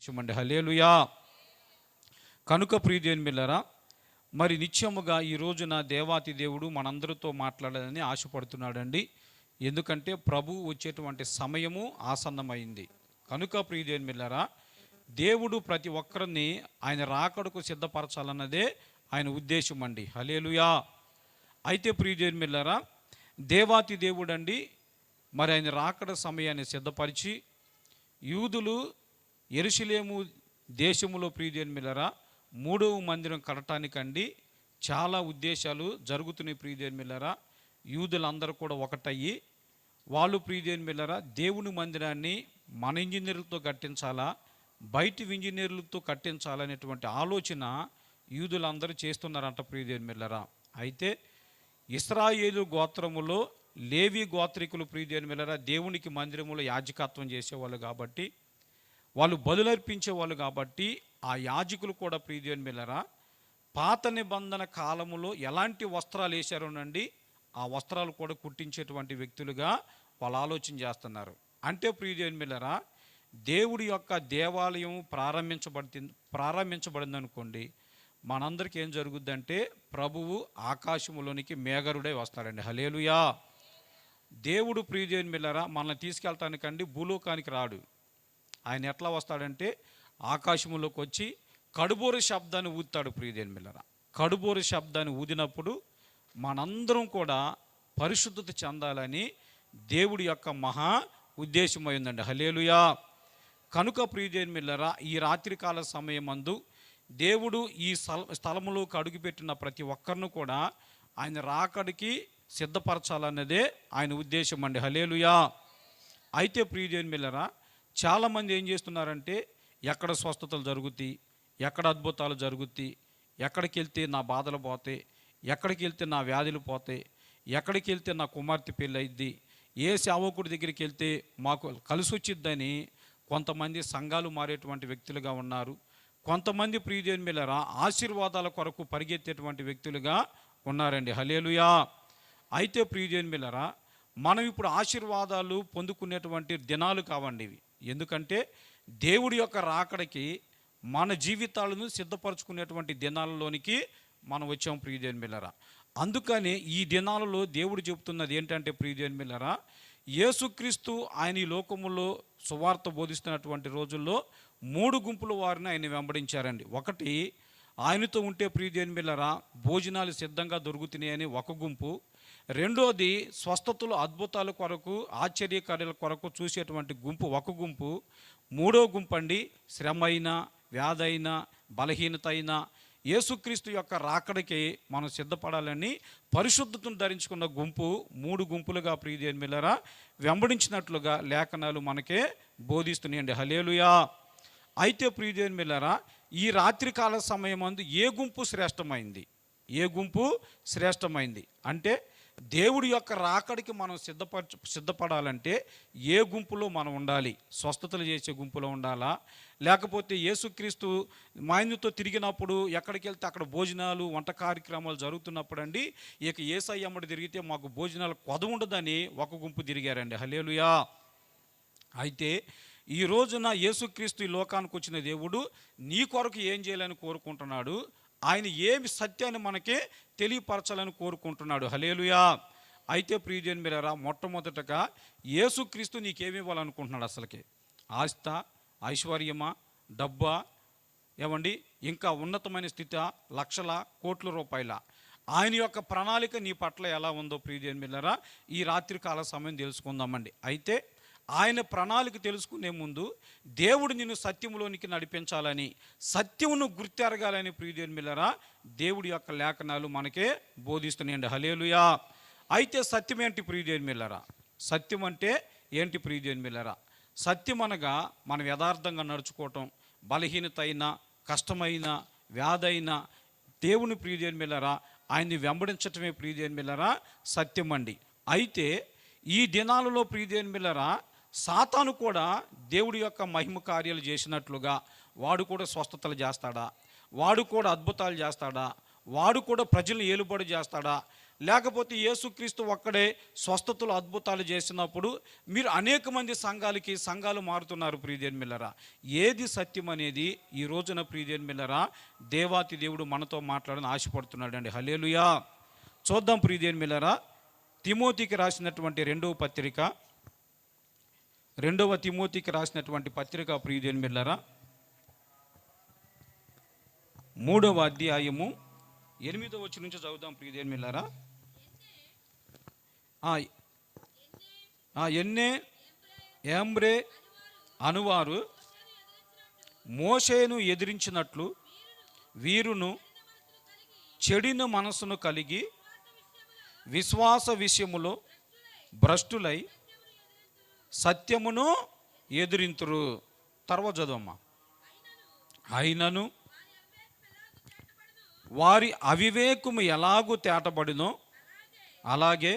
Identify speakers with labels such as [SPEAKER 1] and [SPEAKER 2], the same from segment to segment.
[SPEAKER 1] విషయమండి. హల్లెలూయా. కనుక ప్రియదేవుని బిడ్డలారా, మరి నిత్యముగా ఈ రోజున దేవాతి దేవుడు మనందరితో మాట్లాడాలని ఆశపడుతున్నాడండి. ఎందుకంటే ప్రభువు వచ్చేటువంటి సమయము ఆసన్నమైంది. కనుక ప్రియదేవుని బిడ్డలారా, దేవుడు ప్రతి ఒక్కరిని ఆయన రాకడకు సిద్ధపరచాలన్నదే ఆయన ఉద్దేశం అండి. హల్లెలూయా. అయితే ప్రియదేవుని బిడ్డలారా, దేవాతి దేవుడండి మరి ఆయన రాకడ సమయాన్ని సిద్ధపరిచి యూదులు యెరూషలేము దేశములో ప్రియదేవుని బిడ్డలారా మూడవ మందిరం కట్టడానికండి చాలా ఉద్దేశాలు జరుగుతున్నాయి. ప్రియదేవుని బిడ్డలారా, యూదులందరూ కూడా ఒకటయ్యి వాళ్ళు ప్రియదేవుని బిడ్డలారా దేవుని మందిరాన్ని మన ఇంజనీర్లతో కట్టించాలా, బయటి ఇంజనీర్లతో కట్టించాలనేటువంటి ఆలోచన యూదులందరూ చేస్తున్నారంట. ప్రియదేవుని బిడ్డలారా, అయితే ఇశ్రాయేలు గోత్రములో లేవి గోత్రికులు ప్రియదేవుని బిడ్డలారా దేవునికి మందిరములో యాజకత్వం చేసేవాళ్ళు కాబట్టి, వాళ్ళు బలులర్పించేవాళ్ళు కాబట్టి, ఆ యాజకులు కూడా ప్రియదేవుని బిడ్డలారా పాత నిబంధన కాలములో ఎలాంటి వస్త్రాలు వేశారోనండి ఆ వస్త్రాలు కూడా కుట్టించేటువంటి వ్యక్తులుగా వాళ్ళు ఆలోచన చేస్తున్నారు. అంటే ప్రియదేవుని బిడ్డలారా దేవుడి యొక్క దేవాలయం ప్రారంభించబడింది అనుకోండి, మనందరికీ ఏం జరుగుద్దంటే ప్రభువు ఆకాశములోనికి మేఘరుడే వస్తాడండి. హల్లెలూయా. దేవుడు ప్రియదేవుని బిడ్డలారా మనల్ని తీసుకెళ్తానికండి భూలోకానికి రాడు. ఆయన ఎట్లా వస్తాడంటే ఆకాశంలోకి వచ్చి కడుబోరు శబ్దాన్ని ఊదుతాడు. ప్రియదేవుని బిడ్డలారా, కడుబోరు శబ్దాన్ని ఊదినప్పుడు మనందరం కూడా పరిశుద్ధత చెందాలని దేవుడి యొక్క మహా ఉద్దేశమైందండి. హల్లెలూయా. కనుక ప్రియదేవుని బిడ్డలారా ఈ రాత్రికాల సమయమందు దేవుడు ఈ స్థలములోకి అడుగుపెట్టిన ప్రతి ఒక్కరిని కూడా ఆయన రాకడికి సిద్ధపరచాలన్నదే ఆయన ఉద్దేశం అండి. హల్లెలూయా. అయితే ప్రియదేవుని బిడ్డలారా చాలామంది ఏం చేస్తున్నారంటే ఎక్కడ స్వస్థతలు జరుగుతాయి, ఎక్కడ అద్భుతాలు జరుగుతాయి, ఎక్కడికి వెళ్తే నా బాధలు పోతాయి, ఎక్కడికి వెళ్తే నా వ్యాధులు పోతాయి, ఎక్కడికి వెళ్తే నా కుమార్తె పెళ్ళి అయింది, ఏ సేవకుడి దగ్గరికి వెళ్తే మాకు కలిసి వచ్చిద్దని కొంతమంది సంఘాలు మారేటువంటి వ్యక్తులుగా ఉన్నారు. కొంతమంది ప్రియదేవుని బిడ్డలారా ఆశీర్వాదాల కొరకు పరిగెత్తేటువంటి వ్యక్తులుగా ఉన్నారండి. హల్లెలూయా. అయితే ప్రియదేవుని బిడ్డలారా మనం ఇప్పుడు ఆశీర్వాదాలు పొందుకునేటువంటి దినాలు కావండి ఇవి. ఎందుకంటే దేవుడి యొక్క రాకడికి మన జీవితాలను సిద్ధపరచుకునేటువంటి దినాలలోనికి మనం వచ్చాం ప్రియదేవుని బిడ్డలారా. అందుకని ఈ దినాలలో దేవుడు చెబుతున్నది ఏంటంటే ప్రియదేవుని బిడ్డలారా యేసుక్రీస్తు ఆయన ఈ లోకములో సువార్త బోధిస్తున్నటువంటి రోజుల్లో 3 గుంపుల వారిని ఆయన వెంబడించారండి. ఒకటి, ఆయనతో ఉంటే ప్రియదేవుని బిడ్డలారా భోజనాలు సిద్ధంగా దొరుకుతున్నాయని ఒక గుంపు. రెండోది, స్వస్థతలు అద్భుతాల కొరకు ఆశ్చర్యకార్యాల కొరకు చూసేటువంటి గుంపు ఒక గుంపు. మూడో గుంపు అండి శ్రమ అయినా వ్యాధి అయినా బలహీనత అయినా యేసుక్రీస్తు యొక్క రాకడికి మనం సిద్ధపడాలని పరిశుద్ధతను ధరించుకున్న గుంపు. 3 గుంపులుగా ప్రియదేవుని బిడ్డలారా వెంబడించినట్లుగా లేఖనాలు మనకే బోధిస్తున్నాయండి. హల్లెలూయా. అయితే ప్రియదేవుని బిడ్డలారా ఈ రాత్రికాల సమయమందు ఏ గుంపు శ్రేష్టమైంది? ఏ గుంపు శ్రేష్టమైంది అంటే దేవుడి యొక్క రాకడికి మనం సిద్ధపడాలంటే ఏ గుంపులో మనం ఉండాలి? స్వస్థతలు చేసే గుంపులో ఉండాలా, లేకపోతే యేసుక్రీస్తు మాయనుతో తిరిగినప్పుడు ఎక్కడికి వెళ్తే అక్కడ భోజనాలు వంట కార్యక్రమాలు జరుగుతున్నప్పుడు అండి ఇక యేసయ్య అమ్మడి తిరిగితే మాకు భోజనాలు కొద ఉండదని ఒక గుంపు తిరిగారండి. హల్లెలూయా. అయితే ఈ రోజున యేసుక్రీస్తు ఈ లోకానికి వచ్చిన దేవుడు నీ కొరకు ఏం చేయాలని కోరుకుంటున్నాడు? ఆయన ఏమి సత్యాన్ని మనకి తెలియపరచాలని కోరుకుంటున్నాడు. హల్లెలూయా. అయితే ప్రియదేవుని బిడ్డలారా మొట్టమొదటగా యేసుక్రీస్తు నీకేమి ఇవ్వాలనుకుంటున్నాడు? అసలుకి ఆస్త, ఐశ్వర్యమా, డబ్బా, ఏమండి ఇంకా ఉన్నతమైన స్థితి, లక్షల కోట్ల రూపాయల? ఆయన యొక్క ప్రణాళిక నీ పట్ల ఎలా ఉందో ప్రియదేవుని బిడ్డలారా ఈ రాత్రికాల సమయం తెలుసుకుందామండి. అయితే ఆయన ప్రణాళిక తెలుసుకునే ముందు దేవుడు నిన్ను సత్యములోనికి నడిపించాలని, సత్యమును గుర్తెరగాలని ప్రియదేవుని బిడ్డలారా దేవుడి యొక్క లేఖనాలు మనకే బోధిస్తున్నాయండి. హల్లెలూయా. అయితే సత్యం ఏంటి ప్రియదేవుని బిడ్డలారా? సత్యం అంటే ఏంటి ప్రియదేవుని బిడ్డలారా? సత్యం అనగా మనం యథార్థంగా నడుచుకోవటం, బలహీనత అయినా కష్టమైన వ్యాధైనా దేవుని ప్రియదేవుని బిడ్డలారా ఆయన్ని వెంబడించటమే ప్రియదేవుని బిడ్డలారా సత్యం అండి. అయితే ఈ దినాలలో ప్రియదేవుని బిడ్డలారా సాతాను కూడా దేవుడి యొక్క మహిమ కార్యాలు చేసినట్లుగా వాడు కూడా స్వస్థతలు చేస్తాడా? వాడు కూడా అద్భుతాలు చేస్తాడా? వాడు కూడా ప్రజలను ఏలుబడి చేస్తాడా? లేకపోతే యేసుక్రీస్తు ఒక్కడే స్వస్థతలు అద్భుతాలు చేసినప్పుడు మీరు అనేక మంది సంఘాలు మారుతున్నారు ప్రియదేవుని బిడ్డలారా. ఏది సత్యం అనేది ఈ రోజున ప్రియదేవుని బిడ్డలారా దేవాతి దేవుడు మనతో మాట్లాడని ఆశపడుతున్నాడు అండి. హల్లెలూయా. చూద్దాం ప్రియదేవుని బిడ్డలారా, తిమోతికి రాసినటువంటి రెండవ తిమోతికి రాసినటువంటి పత్రిక ప్రియదేవుని బిడ్డలారా 3వ అధ్యాయము 8వ వచనం నుంచి చదువుదాం ప్రియదేవుని బిడ్డలారా. ఎన్నే యాంబ్రే అనువారు మోషేను ఎదిరించినట్లు వీరును చెడిన మనసును కలిగి విశ్వాస విషయములో భ్రష్టులై సత్యమును ఎదిరింతురు. తర్వాత చదవమ్మా. అయినను వారి అవివేకము ఎలాగూ తేటబడినో అలాగే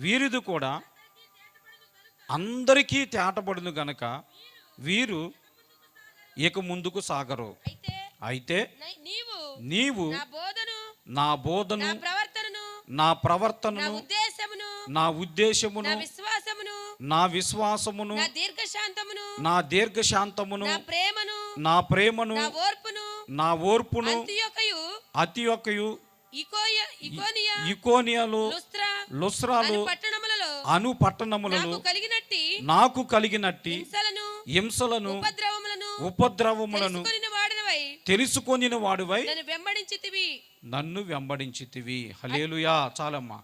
[SPEAKER 1] వీరిది కూడా అందరికీ తేటబడును గనక వీరు ఇక ముందుకు సాగరు. అయితే నీవు నా బోధను నా ప్రవర్తనను నా ఉద్దేశమును నా విశ్వాసమును నా దీర్ఘశాంతమును నా ప్రేమను నా ఓర్పును అంతియొక్కయు ఇకోనియలు లుస్త్రాలు అను పట్టణములలో నాకు కలిగినట్టి హింసలను ఉపద్రవములను తెలుసుకొనిన వాడివై నన్ను వెంబడించితివి. హల్లెలూయా. చాలమ్మా.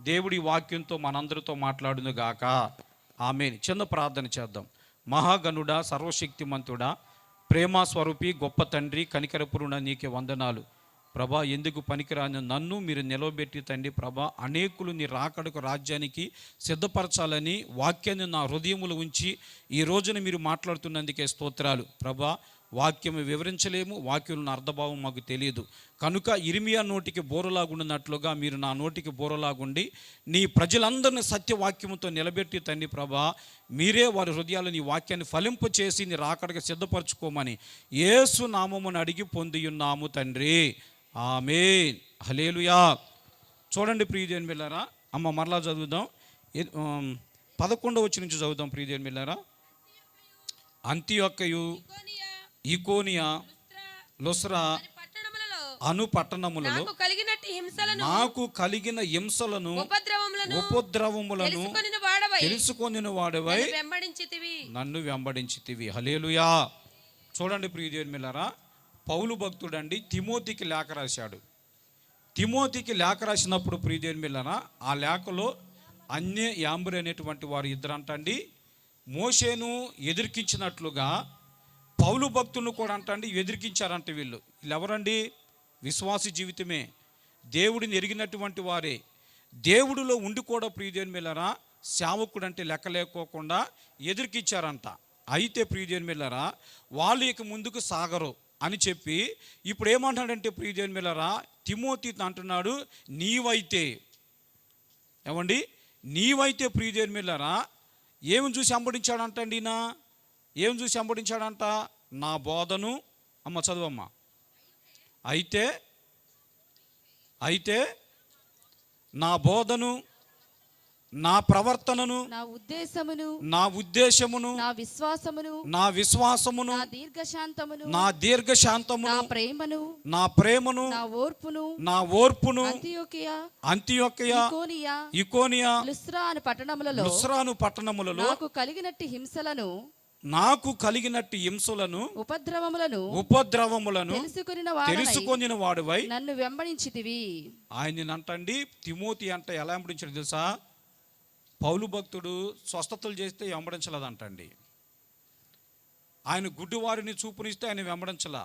[SPEAKER 1] దేవుడి వాక్యంతో మనందరితో మాట్లాడును గాక. ఆమేన్. చిన్న ప్రార్థన చేద్దాం. మహాగణుడా, సర్వశక్తిమంతుడా, ప్రేమ స్వరూపి, గొప్ప తండ్రి, కనికరపురుణ నీకే వందనాలు ప్రభా. ఎందుకు పనికిరాని నన్ను మీరు నిలవబెట్టి తండ్రి ప్రభా, అనేకులు నీ రాకడకు రాజ్యానికి సిద్ధపరచాలని వాక్యాన్ని నా హృదయములు ఉంచి ఈ రోజున మీరు మాట్లాడుతున్నందుకే స్తోత్రాలు ప్రభా. వాక్యం వివరించలేము, వాక్యం అర్థభావం మాకు తెలియదు కనుక ఇర్మియా నోటికి బోరలాగుండినట్లుగా మీరు నా నోటికి బోరలాగుండి నీ ప్రజలందరినీ సత్యవాక్యంతో నిలబెట్టి తండ్రి ప్రభా, మీరే వారి హృదయాలు నీ వాక్యాన్ని ఫలింపు చేసి నీ రాకడకు సిద్ధపరచుకోమని యేసు నామమును అడిగి పొందియున్నాము తండ్రి. ఆమేన్. హల్లెలూయా. చూడండి ప్రియదేవుని బిడ్డలారా, అమ్మ మరలా చదువుదాం. 11వ వచనం నుంచి చదువుదాం ప్రియదేవుని బిడ్డలారా. అంతియొక్కయు ఇకోనియా లుస్త్రా అను పట్టణములలో నాకు కలిగిన హింసలను ఉపద్రవములను తెలుసుకొనిన వాడవై నన్ను వెంబడించితివి. హల్లెలూయా. చూడండి ప్రియదేవుని బిడ్డలారా, పౌలు భక్తుడండి తిమోతికి లేఖ రాశాడు. తిమోతికి లేఖ రాసినప్పుడు ప్రియదేవుని బిడ్డలారా ఆ లేఖలో అన్య యాంబ్రే అనేటువంటి వారు ఇద్దరు అంటండి మోషేను ఎదిరికించినట్లుగా పౌలు భక్తులను కూడా అంటండి ఎదిరికించారంట. వీళ్ళు ఎవరండి? విశ్వాసి జీవితమే, దేవుడిని ఎరిగినటువంటి వారే, దేవుడిలో ఉండి కూడా ప్రియదేవుని బిడ్డలారా సేవకుడు అంటే లెక్క లేకోకుండా ఎదిరికించారంట. అయితే ప్రియదేవుని బిడ్డలారా వాళ్ళు ఇక ముందుకు సాగరు అని చెప్పి ఇప్పుడు ఏమంటాడంటే ప్రియదేవుని బిడ్డలారా తిమోతి అంటున్నాడు, నీవైతే ఏమండి నీవైతే ప్రియదేవుని బిడ్డలారా ఏమి చూసి అంబడించాడంటండి ఈయన? ఏం చూసి అంబడించాడంట? నా బోధను. అమ్మ చదువమ్మ. అయితే నా బోధను నా ప్రవర్తనను నా ఉద్దేశమును నా విశ్వాసమును నా దీర్ఘశాంతమును నా ప్రేమను నా ఓర్పును అంతియొక్కయ ఇకోనియా లుస్త్రాను పట్టణములలో నాకు కలిగినట్టు హింసలను ఉపద్రవములను తెలుసుకొనిన వాడువై
[SPEAKER 2] నన్ను వెంబడించితివి.
[SPEAKER 1] ఆయన అంటండి తిమోతి అంటే ఎలా వెంబడించాడు తెలుసా? పౌలు భక్తుడు స్వస్థతలు చేస్తే వెంబడించలేదంటండి. ఆయన గుడ్డివారిని చూపునిస్తే ఆయన వెంబడించలా.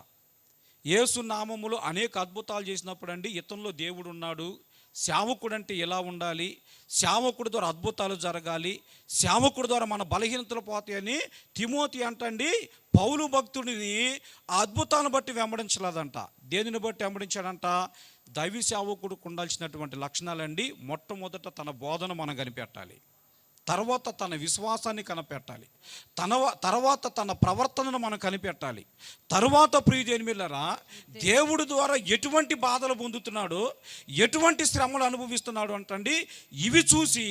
[SPEAKER 1] యేసు నామములో అనేక అద్భుతాలు చేసినప్పుడు అండి ఇతనిలో దేవుడు ఉన్నాడు, సేవకుడు అంటే ఎలా ఉండాలి, సేవకుడి ద్వారా అద్భుతాలు జరగాలి, సేవకుడి ద్వారా మన బలహీనతలు పోతాయని తిమోతి అంటండి పౌలు భక్తుడిని ఆ అద్భుతాలను బట్టి వెంబడించలేదంట. దేనిని బట్టి వెంబడించాడంట? దైవ సేవకుడికి ఉండాల్సినటువంటి లక్షణాలండి. మొట్టమొదట తన బోధన మనం కనిపెట్టాలి. తర్వాత తన విశ్వాసాన్ని కనిపెట్టాలి, తర్వాత తన ప్రవర్తనను మనం కనిపెట్టాలి. తరువాత ప్రియదేనిమిల్లరా, దేవుడి ద్వారా ఎటువంటి బాధలు పొందుతున్నాడో, ఎటువంటి శ్రమలు అనుభవిస్తున్నాడు అంటండి, ఇవి చూసి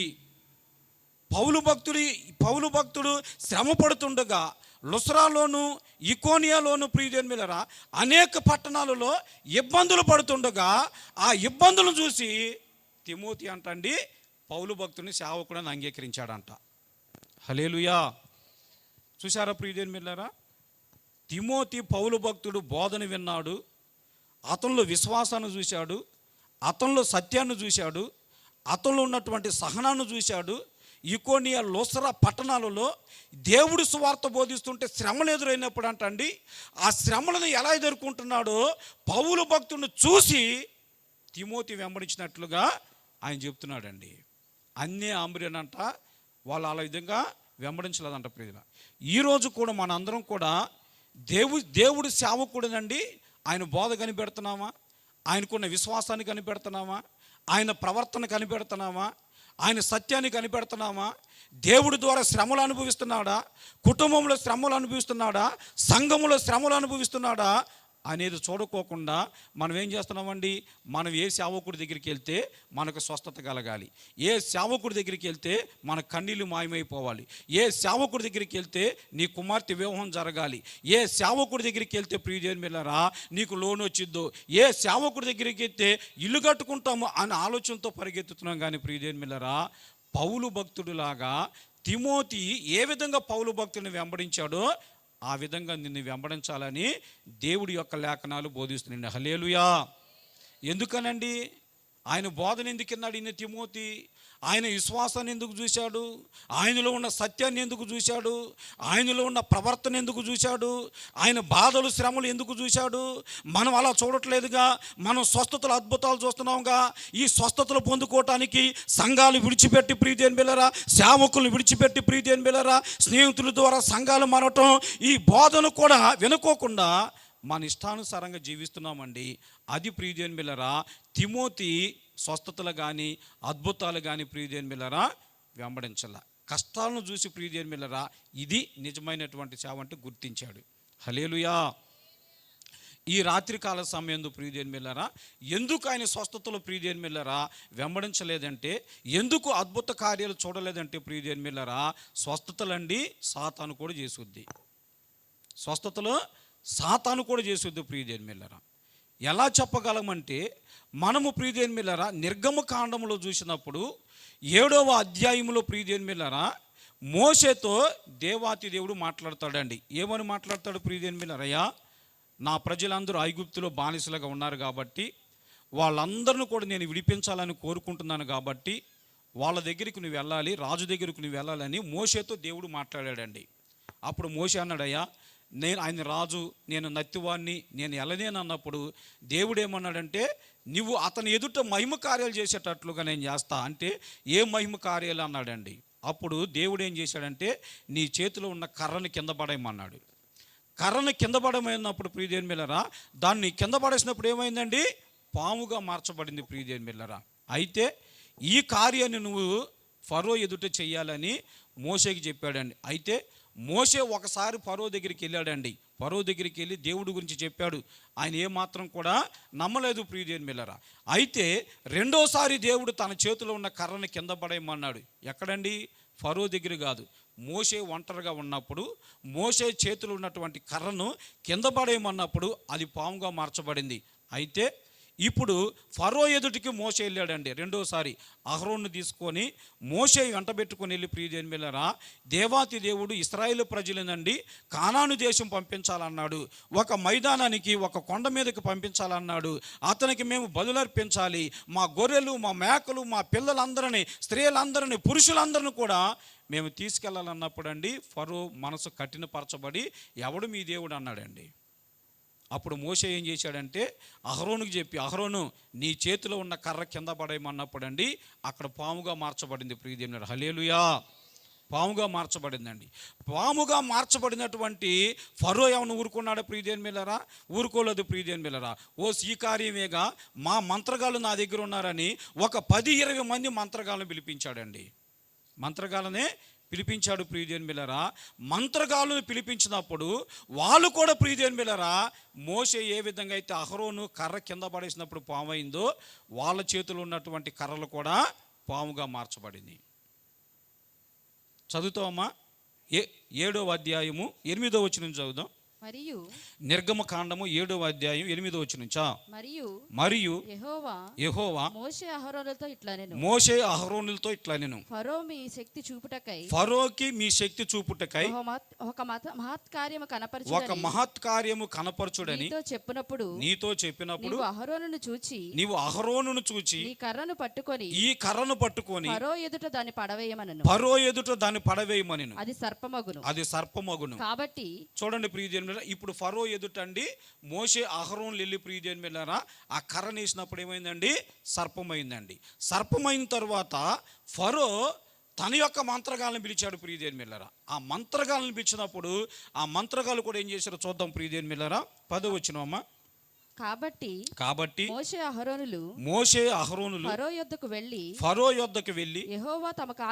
[SPEAKER 1] పౌలు భక్తుడు శ్రమ పడుతుండగా లుస్రాలోను ఇకోనియాలోను ప్రియదేనిమిల్లరా అనేక పట్టణాలలో ఇబ్బందులు పడుతుండగా ఆ ఇబ్బందులను చూసి తిమోతి అంటండి పౌలు భక్తుని సేవకుడని అంగీకరించాడంట. హల్లెలూయా. చూసారా ప్రియదేనిమిల్లరా, తిమోతి పౌలు భక్తుడు బోధన విన్నాడు, అతనిలో విశ్వాసాన్ని చూశాడు, అతనిలో సత్యాన్ని చూశాడు, అతనిలో ఉన్నటువంటి సహనాన్ని చూశాడు. ఇకోనియా లుస్రా పట్టణాలలో దేవుడు సువార్త బోధిస్తుంటే శ్రమలు ఎదురైనప్పుడు అంటండి, ఆ శ్రమలను ఎలా ఎదుర్కొంటున్నాడో పౌలు భక్తుడిని చూసి తిమోతి వెంబడించినట్లుగా ఆయన చెప్తున్నాడండి. అన్నీ ఆంబ్రియనంట వాళ్ళు అలా విధంగా వెంబడించలేదంట. ప్రియుల, ఈరోజు కూడా మన అందరం కూడా దేవుడు సేవకుడనండి. ఆయన బోధ కనిపెడుతున్నామా, ఆయనకున్న విశ్వాసాన్ని కనిపెడుతున్నామా, ఆయన ప్రవర్తన కనిపెడుతున్నామా, ఆయన సత్యాన్ని కనిపెడుతున్నామా, దేవుడి ద్వారా శ్రమలు అనుభవిస్తున్నాడా, కుటుంబంలో శ్రమలు అనుభవిస్తున్నాడా, సంఘములో శ్రమలు అనుభవిస్తున్నాడా అనేది చూడుకోకుండా మనం ఏం చేస్తున్నామండి, మనం ఏ సేవకుడి దగ్గరికి వెళ్తే మనకు స్వస్థత కలగాలి, ఏ సేవకుడి దగ్గరికి వెళ్తే మన కన్నీళ్ళు మాయమైపోవాలి, ఏ సేవకుడి దగ్గరికి వెళ్తే నీ కుమార్తె వివాహం జరగాలి, ఏ సేవకుడి దగ్గరికి వెళ్తే ప్రియదేనిమిల్లరా నీకు లోన్ వచ్చిద్దో, ఏ సేవకుడి దగ్గరికి వెళ్తే ఇల్లు కట్టుకుంటాము అనే ఆలోచనతో పరిగెత్తుతున్నాం. కానీ ప్రియదేనిమిల్లరా, పౌలు భక్తుడిలాగా తిమోతి ఏ విధంగా పౌలు భక్తుడిని వెంబడించాడో ఆ విధంగా నిన్ను వెంబడించాలని దేవుడి యొక్క లేఖనాలు బోధిస్తున్నాయి. హల్లెలూయా. ఎందుకనండి ఆయన బోధన ఎందుకు విన్నాడు ఈయన తిమోతి? ఆయన విశ్వాసాన్ని ఎందుకు చూశాడు, ఆయనలో ఉన్న సత్యాన్ని ఎందుకు చూశాడు, ఆయనలో ఉన్న ప్రవర్తన ఎందుకు చూశాడు, ఆయన బాధలు శ్రమలు ఎందుకు చూశాడు? మనం అలా చూడట్లేదుగా, మనం స్వస్థతలు అద్భుతాలు చూస్తున్నాంగా. ఈ స్వస్థతలు పొందుకోవటానికి సంఘాలు విడిచిపెట్టి ప్రియదేనిమిల్లరా, సేవకులు విడిచిపెట్టి ప్రియదేనిమిల్లరా, స్నేహితుల ద్వారా సంఘాలు మారటం, ఈ బోధను కూడా వినుకోకుండా మన ఇష్టానుసారంగా జీవిస్తున్నామండి. అది ప్రియదేనిమిల్లరా తిమోతి స్వస్థతలు కానీ అద్భుతాలు కానీ ప్రియదేనిమిల్లరా వెంబడించాల. కష్టాలను చూసి ప్రియదేనిమిల్లరా ఇది నిజమైనటువంటి సేవ అంటే గుర్తించాడు. హల్లెలూయా. ఈ రాత్రికాల సమయంలో ప్రియదేనిమిల్లరా ఎందుకు ఆయన స్వస్థతలు ప్రియదేనిమిల్లరా వెంబడించలేదంటే, ఎందుకు అద్భుత కార్యాలు చూడలేదంటే ప్రియదేనిమిల్లరా స్వస్థతలండి సాతాను కూడా చేసుద్ది, స్వస్థతలు సాతాను కూడా చేసుద్ది ప్రియదేనిమిల్లరా. ఎలా చెప్పగలమంటే మనము ప్రియదేనిమిల్లరా నిర్గమకాండంలో చూసినప్పుడు 7వ అధ్యాయంలో ప్రియదేనిమిల్లరా మోషేతో దేవాతి దేవుడు మాట్లాడతాడండి. ఏమని మాట్లాడతాడు ప్రియదేనిమిల్లరయ్యా, నా ప్రజలందరూ ఐగుప్తులో బానిసలుగా ఉన్నారు కాబట్టి వాళ్ళందరిని కూడా నేను విడిపించాలని కోరుకుంటున్నాను కాబట్టి వాళ్ళ దగ్గరికి నువ్వు వెళ్ళాలి, రాజు దగ్గరికి నువ్వు వెళ్ళాలని మోషేతో దేవుడు మాట్లాడాడండి. అప్పుడు మోషే అన్నాడయ్యా, ఆయన రాజు, నేను నత్తివాణ్ణి, నేను వెళ్ళలేను అన్నప్పుడు దేవుడు ఏమన్నాడంటే, నువ్వు అతని ఎదుట మహిమ కార్యాలు చేసేటట్లుగా నేను చేస్తా అంటే, ఏ మహిమ కార్యాలు అన్నాడండి. అప్పుడు దేవుడు ఏం చేశాడంటే, నీ చేతిలో ఉన్న కర్రని కింద పడేయమన్నాడు. కర్రను కింద పడమైనప్పుడు ప్రియదేనిమిల్లరా దాన్ని కింద పడేసినప్పుడు ఏమైందండి, పాముగా మార్చబడింది ప్రియదేనిమిల్లరా. అయితే ఈ కార్యాన్ని నువ్వు ఫరో ఎదుట చెయ్యాలని మోషేకి చెప్పాడండి. అయితే మోషే ఒకసారి ఫరో దగ్గరికి వెళ్ళాడండి. ఫరో దగ్గరికి వెళ్ళి దేవుడి గురించి చెప్పాడు. ఆయన ఏమాత్రం కూడా నమ్మలేదు ప్రియదేనిమిల్లరా. అయితే రెండోసారి దేవుడు తన చేతిలో ఉన్న కర్రని కింద పడేయమన్నాడు. ఎక్కడండి? ఫరో దగ్గర కాదు. మోషే ఒంటరిగా ఉన్నప్పుడు మోషే చేతిలో ఉన్నటువంటి కర్రను కింద పడేయమన్నప్పుడు అది పాముగా మార్చబడింది. అయితే ఇప్పుడు ఫరో ఎదుటికి మోషే వెళ్ళాడండి. రెండోసారి అహరోను తీసుకొని మోషే వెంటబెట్టుకొని వెళ్ళి ప్రియదేనిమిల్లరా దేవాతి దేవుడు ఇశ్రాయేలు ప్రజలనండి కానాను దేశం పంపించాలన్నాడు, ఒక మైదానానికి ఒక కొండ మీదకి పంపించాలన్నాడు. అతనికి మేము బలులర్పించాలి, మా గొర్రెలు మా మేకలు మా పిల్లలందరినీ స్త్రీలందరినీ పురుషులందరినీ కూడా మేము తీసుకెళ్ళాలన్నప్పుడు అండి ఫరో మనసు కఠినపరచబడి ఎవడు మీ దేవుడు అన్నాడండి. అప్పుడు మోషే ఏం చేశాడంటే అహరోనుకి చెప్పి, అహరోను నీ చేతిలో ఉన్న కర్ర కింద పడేయమన్నప్పుడు అండి అక్కడ పాముగా మార్చబడింది ప్రియదేనిమిల్లరా. హల్లెలూయా. పాముగా మార్చబడిందండి. పాముగా మార్చబడినటువంటి ఫరో ఏమైనా ఊరుకున్నాడా ప్రియదేనిమిల్లరా? ఊరుకోలేదు ప్రియదేనిమిల్లరా. ఓ స్వీకార్యమేగా, మా మంత్రగాళ్ళు నా దగ్గర ఉన్నారని ఒక 10-20 మంది మంత్రగాళ్ళను పిలిపించాడండి. మంత్రగాళ్ళనే పిలిపించాడు ప్రియదేవుని బిడ్డలారా. మంత్రగాళ్ళను పిలిపించినప్పుడు వాళ్ళు కూడా ప్రియదేవుని బిడ్డలారా, మోషే ఏ విధంగా అయితే అహరోను కర్ర కింద పడేసినప్పుడు పాము అయిందో, వాళ్ళ చేతులు ఉన్నటువంటి కర్రలు కూడా పాముగా మార్చబడింది. చదువుతామమ్మా. 7వ అధ్యాయము 8వ వచనం చదువుదాం.
[SPEAKER 2] మరియు
[SPEAKER 1] నిర్గమకాండము 7వ అధ్యాయం 8వ వచనం.
[SPEAKER 2] మరియు
[SPEAKER 1] యెహోవా
[SPEAKER 2] మోషే అహరోనులతో ఇట్లా నేను
[SPEAKER 1] ఫరోకి మీ శక్తి చూపుటకై
[SPEAKER 2] ఒక
[SPEAKER 1] మహత్కార్యము కనపరచుడని నీతో చెప్పినప్పుడు నీవు అహరోనును చూచి ఈ కర్రను పట్టుకొని ఫరో ఎదుట దాన్ని పడవేయమనెను. అది సర్పమగును.
[SPEAKER 2] కాబట్టి
[SPEAKER 1] చూడండి ప్రియదేవుని, ఇప్పుడు ఫరో ఎదుటండి మోషే అహరోనులు వెళ్ళి ప్రియదేవుని బిడ్డలారా ఆ కర్రను వేసినప్పుడు ఏమైందండి? సర్పమైందండి. సర్పమైన తర్వాత ఫరో తన యొక్క మంత్రగాళ్ళని పిలిచాడు ప్రియదేవుని బిడ్డలారా. ఆ మంత్రగాళ్ళని పిలిచినప్పుడు ఆ మంత్రగాళ్ళు కూడా ఏం చేశారో చూద్దాం ప్రియదేవుని బిడ్డలారా. 10వ వచనం అమ్మా. కాబట్టి
[SPEAKER 2] మోషే అహరోనులు
[SPEAKER 1] ఫరో యొద్దకు వెళ్ళి
[SPEAKER 2] యెహోవా
[SPEAKER 1] తనకు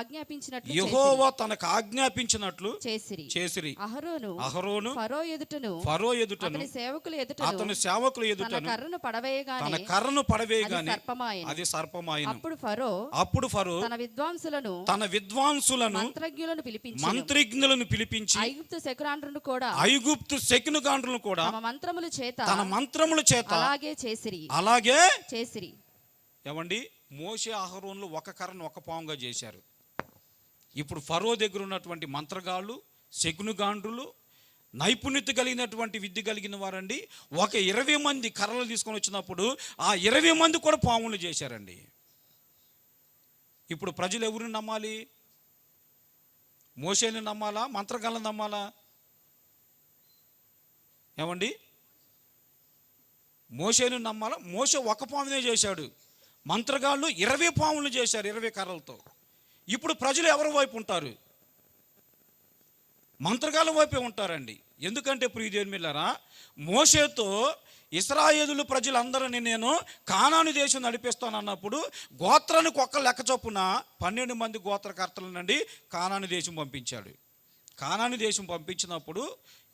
[SPEAKER 1] ఆజ్ఞాపించినట్లు చేసిరి. అహరోను ఫరో ఎదుటను అతని సేవకులు ఎదుటను తన కర్రను పడవేయగానే అది సర్పమాయెను. అప్పుడు ఫరో తన విద్వాంసులను మంత్రజ్ఞులను పిలిపించి ఐగుప్తు శకునగాండ్రులను కూడా తన మంత్రముల చేత అలాగే చేసిరి. ఏమండి, మోషే అహరోనులు ఒక కర్రను ఒక పాముగా చేశారు. ఇప్పుడు ఫరో దగ్గర ఉన్నటువంటి మంత్రగాళ్ళు, శకునగాండ్రులు, నైపుణ్యత కలిగినటువంటి విద్య కలిగిన వారండి, ఒక 20 మంది కర్రలు తీసుకొని వచ్చినప్పుడు ఆ 20 మంది కూడా పాములు చేశారండి. ఇప్పుడు ప్రజలు ఎవరిని నమ్మాలి? మోషేని నమ్మాలా? మంత్రగాళ్ళని నమ్మాలా? ఏమండి, మోషేను నమ్మాలా? మోషే ఒక పామునే చేశాడు, మంత్రగాళ్ళు 20 పాములు చేశారు 20 కర్రలతో. ఇప్పుడు ప్రజలు ఎవరి వైపు ఉంటారు? మంత్రగాళ్ళ వైపే ఉంటారండి. ఎందుకంటే ప్రియదేవుని బిడ్డలారా, మోషేతో ఇశ్రాయేలు ప్రజలందరినీ నేను కానాను దేశం నడిపిస్తాను అన్నప్పుడు గోత్రానికి ఒక్క లెక్క చొప్పున 12 మంది గోత్రకర్తల నుండి కానాను దేశం పంపించాడు. కానాను దేశం పంపించినప్పుడు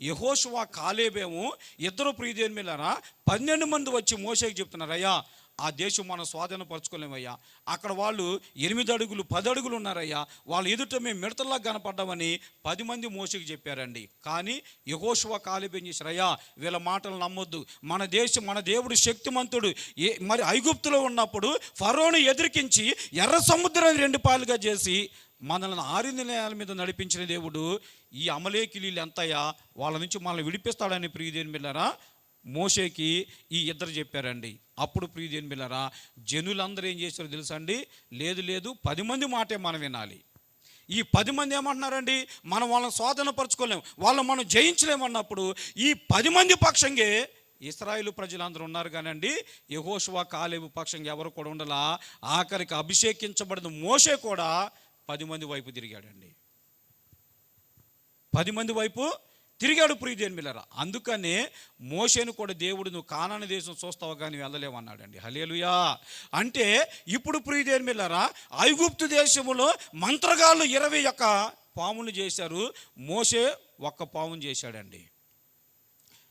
[SPEAKER 1] యెహోషువ కాలేబేమో ఇద్దరు ప్రియదేవుని బిడ్డలారా 12 మంది వచ్చి మోషేకి చెప్తున్నారు, అయ్యా ఆ దేశం మనం స్వాధీనపరచుకోలేమయ్యా, అక్కడ వాళ్ళు 8 అడుగులు 10 అడుగులు ఉన్నారయ్యా, వాళ్ళు ఎదుట మేము మిడతల్లా కనపడ్డామని 10 మంది మోషేకి చెప్పారండి. కానీ యెహోషువ కాలేబు ఏం చేశారు? అయ్యా వీళ్ళ మాటలు నమ్మొద్దు, మన దేశం మన దేవుడు శక్తిమంతుడు. మరి ఐగుప్తులో ఉన్నప్పుడు ఫరోను ఎదిరికించి ఎర్ర సముద్రాన్ని 2 పాలుగా చేసి మనల్ని 6 నెలల మీద నడిపించిన దేవుడు ఈ అమలేకిలీలు ఎంతయ్యా, వాళ్ళ నుంచి మనల్ని విడిపిస్తాడని ప్రియదేవుని బిడ్డలారా మోషేకి ఈ ఇద్దరు చెప్పారండి. అప్పుడు ప్రియదేవుని బిడ్డలారా జనులందరూ ఏం చేశారో తెలుసా అండి? లేదు 10 మంది మాటే మనం వినాలి. ఈ 10 మంది ఏమంటున్నారండి? మనం వాళ్ళని స్వాధీనపరచుకోలేము, వాళ్ళని మనం జయించలేమన్నప్పుడు ఈ 10 మంది పక్షంగా ఇశ్రాయేలు ప్రజలందరూ ఉన్నారు కానండి, యెహోషువ కాలేబు పక్షంగా ఎవరు కూడా ఉండాలా. ఆఖరికి అభిషేకించబడిన మోషే కూడా 10 మంది వైపు తిరిగాడండి. 10 మంది వైపు తిరిగాడు ప్రియదేవుని బిడ్డలారా. అందుకనే మోషేను కూడా దేవుడు నువ్వు కానాను దేశం చూస్తావు కానీ వెళ్ళలేమన్నాడండి. హల్లెలూయా. అంటే ఇప్పుడు ప్రియదేవుని బిడ్డలారా ఐగుప్తు దేశములో మంత్రగాళ్ళు 21 పాములు చేశారు, మోషే 1 పామును చేశాడండి.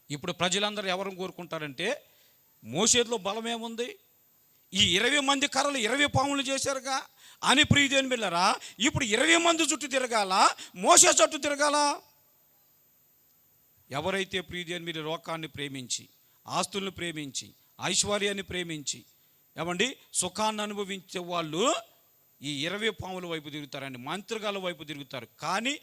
[SPEAKER 1] ఇప్పుడు ప్రజలందరూ ఎవరు కోరుకుంటారంటే మోషేలో బలమేముంది, ఈ 20 మంది కర్రలు 20 పాములు చేశారుగా అని ప్రియదేవుని బిడ్డలారా ఇప్పుడు 20 మంది చుట్టూ తిరగాల, మోషే చుట్టూ తిరగాల? ఎవరైతే ప్రియదేవుని మీరు లోకాన్ని ప్రేమించి, ఆస్తులను ప్రేమించి, ఐశ్వర్యాన్ని ప్రేమించి, ఏమండి సుఖాన్ని అనుభవించే వాళ్ళు ఈ 20 పాముల వైపు తిరుగుతారండి, మంత్రగాళ్ళ వైపు తిరుగుతారు. కానీ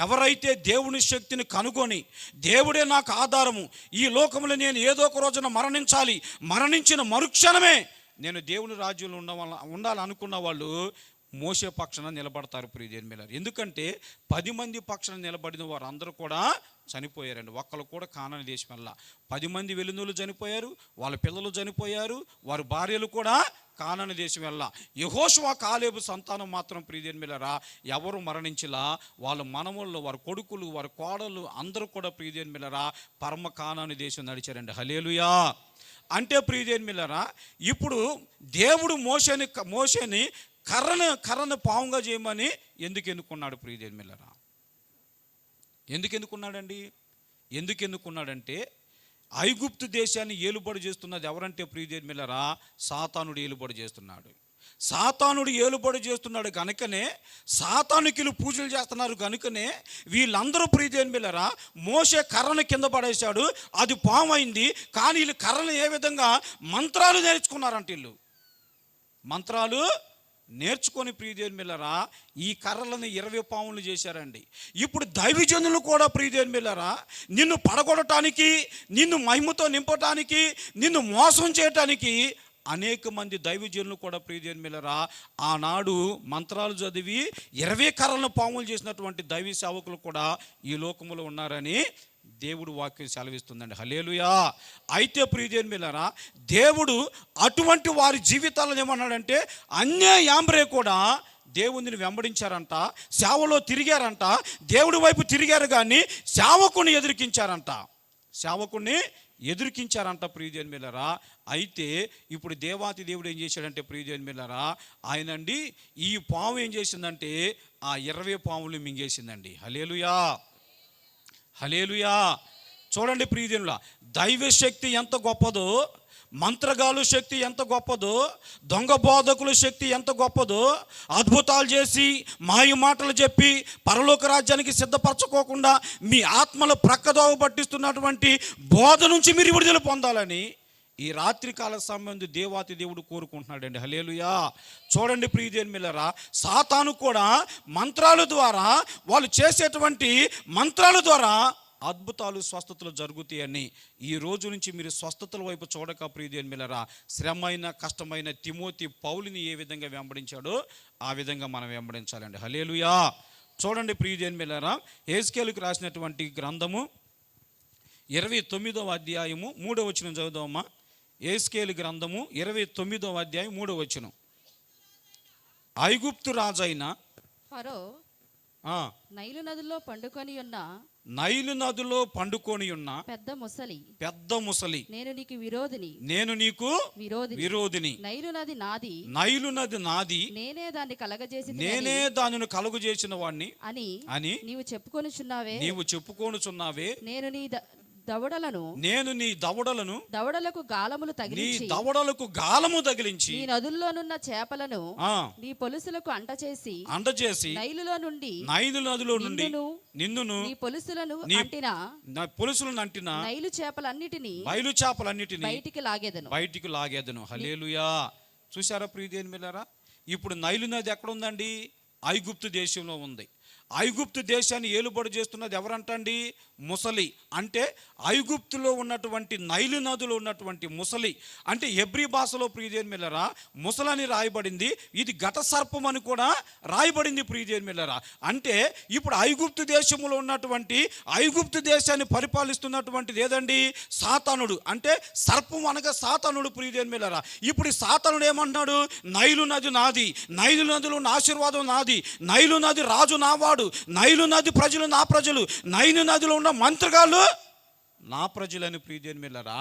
[SPEAKER 1] ఎవరైతే దేవుని శక్తిని కనుగొని దేవుడే నాకు ఆధారము, ఈ లోకంలో నేను ఏదో ఒక రోజున మరణించాలి, మరణించిన మరుక్షణమే నేను దేవుని రాజ్యంలో ఉండాలనుకున్న వాళ్ళు మోషే పక్షాన నిలబడతారు ప్రియదేవుని బిడ్డలారా. ఎందుకంటే 10 మంది పక్షాన నిలబడిన వారు అందరూ కూడా చనిపోయారండి. ఒక్కరు కూడా కానాను దేశం వల్ల 10 మంది వెలునోళ్ళు చనిపోయారు, వాళ్ళ పిల్లలు చనిపోయారు, వారి భార్యలు కూడా కానాను దేశం వల్ల. యెహోషువ కాలేబు సంతానం మాత్రం ప్రియదేవుని బిడ్డలారా ఎవరు మరణించిలా, వాళ్ళ మనవళ్ళు, వారి కొడుకులు, వారి కోడళ్ళు అందరూ కూడా ప్రియదేవుని బిడ్డలారా పరమ కానాను దేశం నడిచారండి. హల్లెలూయా. అంటే ప్రియదేవుని బిడ్డలారా ఇప్పుడు దేవుడు మోషేని కర్రను పాముగా చేయమని ఎందుకు ఎన్నుకున్నాడు ప్రియదేవుని బిడ్డలారా? ఎందుకు ఎన్నుకున్నాడంటే ఐగుప్తు దేశాన్ని ఏలుబడి చేస్తున్నది ఎవరంటే ప్రియదేవుని బిడ్డలారా, సాతానుడు ఏలుబడి చేస్తున్నాడు. సాతానుడు ఏలుబడి చేస్తున్నాడు కనుకనే, సాతానుకిలు పూజలు చేస్తున్నారు కనుకనే వీళ్ళందరూ ప్రియదేవుని బిడ్డలారా మోషే కర్రను కింద పడేశాడు, అది పాము అయింది. కానీ వీళ్ళు కర్రను ఏ విధంగా మంత్రాలు నేర్చుకున్నారంటే, వీళ్ళు మంత్రాలు నేర్చుకొని ప్రియదేవుని బిడ్డలారా ఈ కర్రలను 20 పాములు చేశారండి. ఇప్పుడు దైవజనులు కూడా ప్రియదేవుని బిడ్డలారా నిన్ను పడగొడటానికి, నిన్ను మహిమతో నింపటానికి, నిన్ను మోసం చేయటానికి అనేక మంది దైవజనులు కూడా ప్రియదేవుని బిడ్డలారా ఆనాడు మంత్రాలు చదివి 20 కర్రలను పాములు చేసినటువంటి దైవ సేవకులు కూడా ఈ లోకములో ఉన్నారని దేవుడు వాక్యం సెలవిస్తుందండి. హల్లెలూయా. అయితే ప్రియదేవుని బిడ్డలారా దేవుడు అటువంటి వారి జీవితాలను ఏమన్నాడంటే, అన్యాయాంబ్రే కూడా దేవుని వెంబడించారంట, సేవలో తిరిగారంట, దేవుడి వైపు తిరిగారు కానీ సేవకుని ఎదుర్కించారంట ప్రియదేవుని బిడ్డలారా. అయితే ఇప్పుడు దేవాతి దేవుడు ఏం చేశాడంటే ప్రియదేవుని బిడ్డలారా ఆయనండి ఈ పాము ఏం చేసిందంటే ఆ 20 పాములు మింగేసిందండి. హల్లెలూయా. చూడండి ప్రియదేవులా, దైవ శక్తి ఎంత గొప్పదో, మంత్రగాలు శక్తి ఎంత గొప్పదో, దొంగ బోధకుల శక్తి ఎంత గొప్పదో, అద్భుతాలు చేసి మాయ మాటలు చెప్పి పరలోక రాజ్యానికి సిద్ధపరచుకోకుండా మీ ఆత్మలు ప్రక్కదోవ పట్టిస్తున్నటువంటి బోధ నుంచి మీరు విడుదల పొందాలని ఈ రాత్రికాల సమయంలో దేవాతి దేవుడు కోరుకుంటున్నాడండి. హల్లెలూయా. చూడండి ప్రియదేవుని బిడ్డలారా సాతాను కూడా మంత్రాల ద్వారా, వాళ్ళు చేసేటువంటి మంత్రాల ద్వారా అద్భుతాలు స్వస్థతలు జరుగుతాయని ఈ రోజు నుంచి మీరు స్వస్థతల వైపు చూడక ప్రియదేవుని బిడ్డలారా శ్రమైన కష్టమైన తిమోతి పౌలుని ఏ విధంగా వెంబడించాడో ఆ విధంగా మనం వెంబడించాలండి. హల్లెలూయా. చూడండి ప్రియదేవుని బిడ్డలారా యెహెజ్కేలుకు రాసినటువంటి గ్రంథము 29వ అధ్యాయము 3వ వచనం చదువుదామా. యెహెజ్కేలు గ్రంథము 29వ అధ్యాయం 3వ వచనం. ఐగుప్తు రాజైన
[SPEAKER 2] ఫరో నైలు నదిలో పండుకొని ఉన్న పెద్ద ముసలి నేను నీకు విరోధిని. నైలు నది నాది, నేనే దానిని కలుగజేసిన వాణ్ణి అని నీవు చెప్పుకొనుచున్నావే. నేను నీ దవడలకు గాలము తగిలించి
[SPEAKER 3] నీ నదుల్లోనున్న చేపలను నీ పొలుసులకు అంటచేసి
[SPEAKER 1] నైలు నదిలో నుండి నిన్నును
[SPEAKER 3] నీ పొలుసులను
[SPEAKER 1] అంటిన
[SPEAKER 3] నైలు చేపలన్నిటిని
[SPEAKER 1] బయటికి లాగేదను. హల్లెలూయా. చూసారా ప్రియదేవుని బిడ్డలారా, ఇప్పుడు నైలు నది ఎక్కడ ఉందండి? ఐగుప్తు దేశంలో ఉంది. ఐగుప్తు దేశాన్ని ఏలుబడి చేస్తున్నది ఎవరంటండి? ముసలి. అంటే ఐగుప్తులో ఉన్నటువంటి నైలు నదిలో ఉన్నటువంటి ముసలి అంటే హెబ్రీ భాషలో ప్రియదేవుని బిడ్డలారా ముసలని రాయబడింది. ఇది ఘట సర్పం అని కూడా రాయబడింది ప్రియదేవుని బిడ్డలారా. అంటే ఇప్పుడు ఐగుప్తు దేశంలో ఉన్నటువంటి ఐగుప్తు దేశాన్ని పరిపాలిస్తున్నటువంటిది ఏదండి? సాతానుడు. అంటే సర్పం అనగా సాతానుడు ప్రియదేవుని బిడ్డలారా. ఇప్పుడు సాతానుడు ఏమంటున్నాడు? నైలు నది నాది, నైలు నదిలో ఉన్న ఆశీర్వాదం నాది, నైలు నది రాజు నావాడు, నైలు నది ప్రజలు నా ప్రజలు, నైలు నదిలో ఉన్న మంత్రగాళ్ళు నా ప్రజలని ప్రియదేవుని బిడ్డలారా.